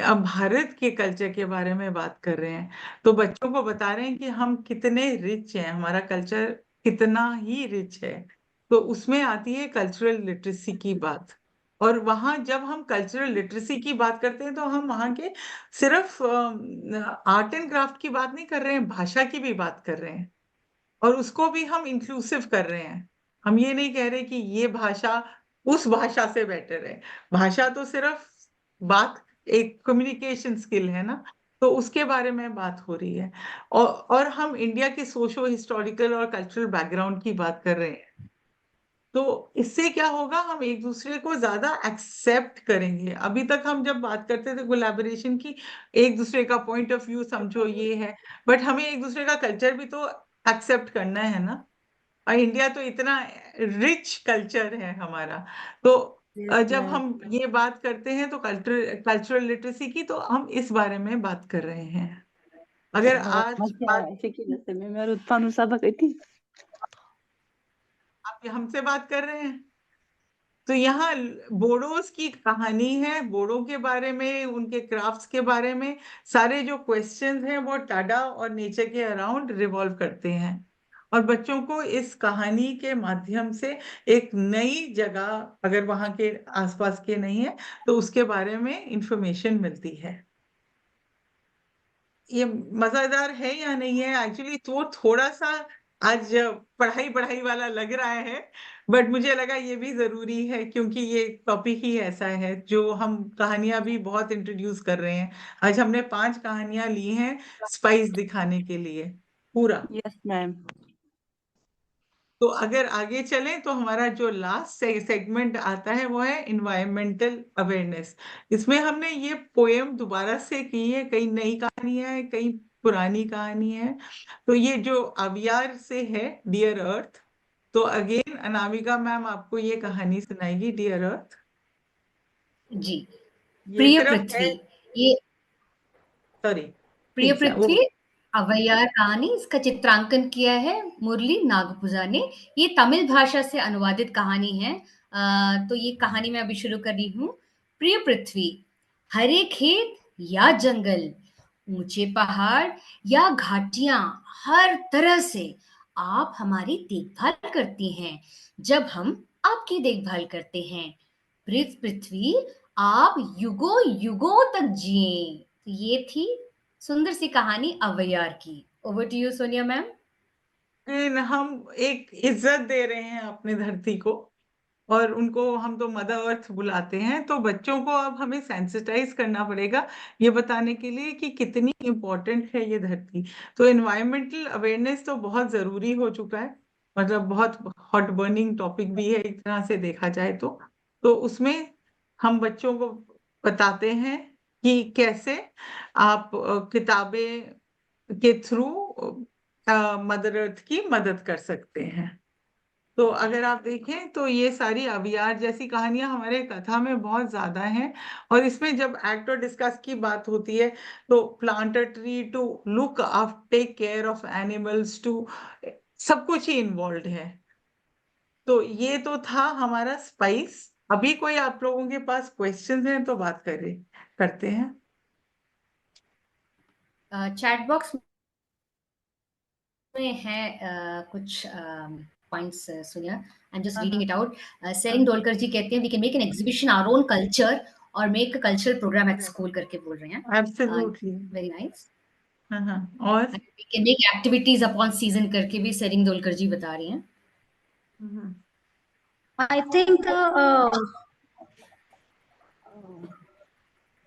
अब भारत के कल्चर के बारे में बात कर रहे हैं। तो बच्चों को बता रहे हैं कि हम कितने रिच हैं, हमारा कल्चर कितना ही रिच है। तो उसमें आती है कल्चरल लिटरेसी की बात। और वहां जब हम कल्चरल लिटरेसी की बात करते हैं तो हम वहाँ के सिर्फ आर्ट एंड क्राफ्ट की बात नहीं कर रहे हैं, भाषा की भी बात कर रहे हैं, और उसको भी हम इंक्लूसिव कर रहे हैं। हम ये नहीं कह रहे कि ये भाषा उस भाषा से बेटर है। भाषा तो सिर्फ बात, एक कम्युनिकेशन स्किल है ना। तो उसके बारे में बात हो रही है। और हम इंडिया के सोशो हिस्टोरिकल और कल्चरल बैकग्राउंड की बात कर रहे हैं। तो इससे क्या होगा, हम एक दूसरे को ज्यादा एक्सेप्ट करेंगे। अभी तक हम जब बात करते थे कोलैबोरेशन की, एक दूसरे का पॉइंट ऑफ व्यू समझो ये है, बट हमें एक दूसरे का कल्चर भी तो एक्सेप्ट करना है ना। और इंडिया तो इतना रिच कल्चर है हमारा, तो जब हम ये बात करते हैं तो कल्चरल लिटरेसी की, तो हम इस बारे में बात कर रहे हैं। अगर आज बात आप हमसे बात कर रहे हैं, तो यहाँ बोडोस की कहानी है, बोडो के बारे में, उनके क्राफ्ट्स के बारे में सारे जो क्वेश्चंस हैं वो टाडा और नेचर के अराउंड रिवॉल्व करते हैं। और बच्चों को इस कहानी के माध्यम से एक नई जगह, अगर वहां के आसपास के नहीं है, तो उसके बारे में इंफॉर्मेशन मिलती है। ये मजेदार है या नहीं है? एक्चुअली तो थोड़ा सा आज पढ़ाई पढ़ाई वाला लग रहा है, बट मुझे लगा ये भी जरूरी है, क्योंकि ये टॉपिक ही ऐसा है जो हम कहानियां भी बहुत इंट्रोड्यूस कर रहे हैं। आज हमने 5 कहानियां ली हैं स्पाइस दिखाने के लिए पूरा। Yes ma'am. तो अगर आगे चलें तो हमारा जो लास्ट सेगमेंट आता है वो है इन्वायरमेंटल अवेयरनेस। इसमें हमने ये पोएम दोबारा से की है, कई नई कहानियां हैं, कई पुरानी कहानी है। तो ये जो अवियार से है, डियर अर्थ, तो अगेन अनामिका मैम आपको ये कहानी सुनाएगी, डियर अर्थ। जी। ये प्रिय सिर्फ है, पृथ्वी, ये सॉरी, प्रिय ठीक है वो। पृथ्वी अवैयार कहानी, इसका चित्रांकन किया है मुरली नागपुजा ने। ये तमिल भाषा से अनुवादित कहानी है। तो ये कहानी मैं अभी शुरू कर रही हूँ। प्रिय पृथ्वी, हरे खेत या जंगल, ऊंचे पहाड़ या घाटियां, हर तरह से आप हमारी देखभाल करती हैं जब हम आपकी देखभाल करते हैं। प्रिय पृथ्वी, आप युगों युगों तक जिए। तो ये थी सुंदर सी कहानी अवैयार की। Over to you Sonia ma'am. लेकिन हम एक इज्जत दे रहे हैं अपनी धरती को, और उनको हम तो मदर अर्थ बुलाते हैं, तो बच्चों को अब हमें सेंसिटाइज करना पड़ेगा ये बताने के लिए कि कितनी इम्पोर्टेंट है ये धरती। तो एनवायरमेंटल अवेयरनेस तो बहुत जरूरी हो चुका है, मतलब बहुत हॉट बर्निंग टॉपिक भी है एक तरह से देखा जाए तो उसमें हम बच्चों को बताते हैं कि कैसे आप किताबें के थ्रू मदर अर्थ की मदद कर सकते हैं। तो अगर आप देखें तो ये सारी अवियार जैसी कहानियां हमारे कथा में बहुत ज्यादा हैं। और इसमें जब एक्ट और डिस्कस की बात होती है, तो plant a tree to look after, take care of animals too, सब कुछ ही इन्वॉल्व है। तो ये तो था हमारा स्पाइस। अभी कोई आप लोगों के पास क्वेश्चंस हैं तो बात करते हैं। चैट बॉक्स में है कुछ points Sonia, I am just reading it out. Tsering Dolkar ji कहते हैं we can make an exhibition our own culture और make a cultural programme at school करके बोल रहे हैं। एब्सोल्युटली। Very nice. हाँ, और we can make activities upon season करके भी सेरिंग डोलकर जी बता रही हैं। आई थिंक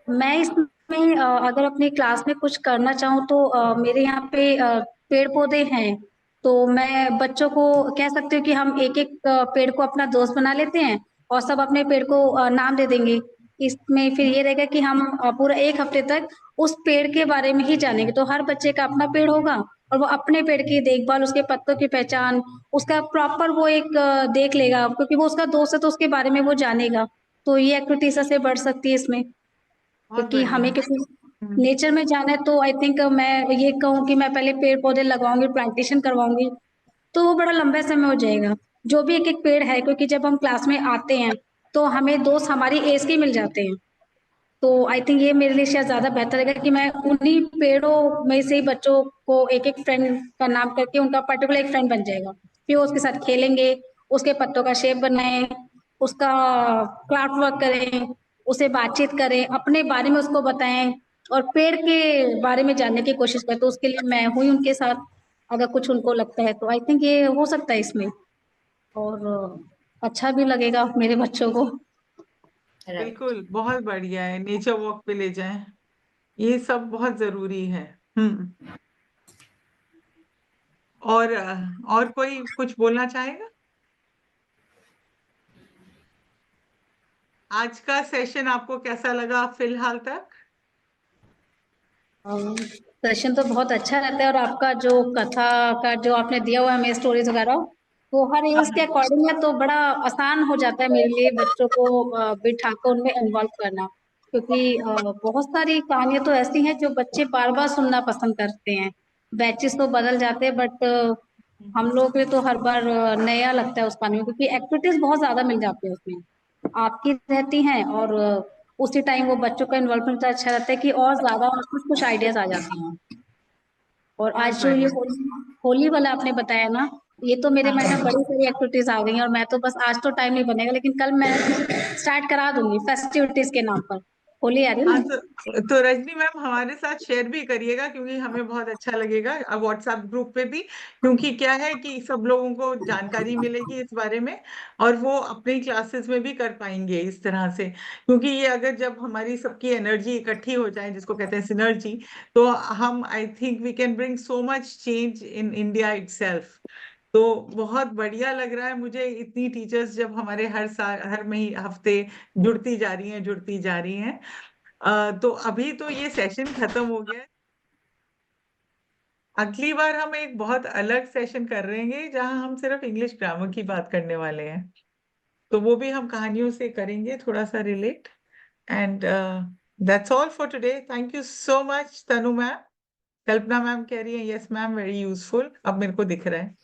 मैं इसमें अगर अपनी क्लास में कुछ करना चाहूँ तो मेरे यहाँ पे पेड़ पौधे हैं, तो मैं बच्चों को कह सकती हूँ कि हम एक एक पेड़ को अपना दोस्त बना लेते हैं और सब अपने पेड़ को नाम दे देंगे। इसमें फिर ये रहेगा कि हम पूरा 1 हफ्ते तक उस पेड़ के बारे में ही जानेंगे। तो हर बच्चे का अपना पेड़ होगा और वो अपने पेड़ की देखभाल, उसके पत्तों की पहचान, उसका प्रॉपर वो एक देख लेगा, क्योंकि वो उसका दोस्त है तो उसके बारे में वो जानेगा। तो ये एक्टिविटी सबसे बढ़ सकती है इसमें, बहुत क्योंकि बढ़िया। हमें किसी नेचर में जाना है तो आई थिंक मैं ये कहूँ कि मैं पहले पेड़ पौधे लगाऊंगी, प्लांटेशन करवाऊंगी, तो वो बड़ा लंबा समय हो जाएगा। जो भी एक एक पेड़ है, क्योंकि जब हम क्लास में आते हैं तो हमें दोस्त हमारी एज के मिल जाते हैं, तो आई थिंक ये मेरे लिए शायद ज्यादा बेहतर रहेगा कि मैं उन्हीं पेड़ों में से ही बच्चों को एक एक फ्रेंड का नाम करके उनका पर्टिकुलर एक फ्रेंड बन जाएगा। फिर वो उसके साथ खेलेंगे, उसके पत्तों का शेप बनाएं, उसका क्राफ्ट वर्क करें, उसे बातचीत करें, अपने बारे में उसको बताएं और पेड़ के बारे में जानने की कोशिश करें। तो उसके लिए मैं हुई उनके साथ, अगर कुछ उनको लगता है तो आई थिंक ये हो सकता है इसमें, और अच्छा भी लगेगा मेरे बच्चों को। राइट। बिल्कुल, बहुत बढ़िया है, नेचर वॉक पे ले जाएं, ये सब बहुत जरूरी है। और कोई कुछ बोलना चाहेगा? आज का सेशन आपको कैसा लगा फिलहाल तक? सेशन तो बहुत अच्छा रहता है, और आपका जो कथा का जो आपने दिया हुआ है हमें स्टोरीज वगैरह, वो हर एज के अकॉर्डिंग है, तो बड़ा आसान हो जाता है मेरे लिए बच्चों को बिठा कर उनमें इन्वॉल्व करना, क्योंकि बहुत सारी कहानियां तो ऐसी हैं जो बच्चे बार बार सुनना पसंद करते हैं। बैचेस तो बदल जाते हैं, बट हम लोग के तो हर बार नया लगता है उस कहानी में, क्योंकि एक्टिविटीज बहुत ज्यादा मिल जाती है उसमें, आपकी रहती हैं, और उसी टाइम वो बच्चों का इन्वॉल्वमेंट अच्छा रहता है कि और ज्यादा कुछ कुछ आइडियाज आ जाते हैं। और आज जो ये होली वाला आपने बताया ना, ये तो मेरे माइंड में बड़ी सारी एक्टिविटीज आ गई हैं, और मैं तो बस आज तो टाइम नहीं बनेगा, लेकिन कल मैं स्टार्ट करा दूंगी फेस्टिविटीज के नाम पर। होली आ रही है हाँ, ना। तो रजनी मैम हमारे साथ शेयर भी करिएगा, क्योंकि हमें बहुत अच्छा लगेगा व्हाट्सएप ग्रुप पे भी, क्योंकि क्या है कि सब लोगों को जानकारी मिलेगी इस बारे में, और वो अपनी क्लासेस में भी कर पाएंगे इस तरह से, क्योंकि ये अगर जब हमारी सबकी एनर्जी इकट्ठी हो जाए, जिसको कहते हैं सिनर्जी, तो हम I think we can bring so much change in India itself. तो बहुत बढ़िया लग रहा है मुझे, इतनी टीचर्स जब हमारे हर साल हर महीने हफ्ते जुड़ती जा रही हैं। तो अभी तो ये सेशन खत्म हो गया है। अगली बार हम एक बहुत अलग सेशन कर रहे हैं, जहां हम सिर्फ इंग्लिश ग्रामर की बात करने वाले हैं, तो वो भी हम कहानियों से करेंगे थोड़ा सा relate. And that's all for today. Thank you so much Tanu ma'am. Kalpana ma'am कह रही है यस मैम, वेरी यूजफुल, अब मेरे को दिख रहा है।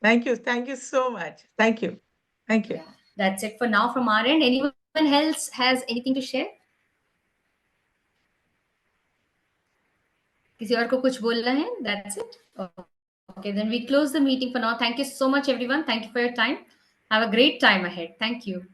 Thank you so much, thank you. Yeah, that's it for now from our end. Anyone else has anything to share? किसी और को कुछ बोलना है? That's it. Okay, then we close the meeting for now. Thank you so much, everyone. Thank you for your time. Have a great time ahead. Thank you.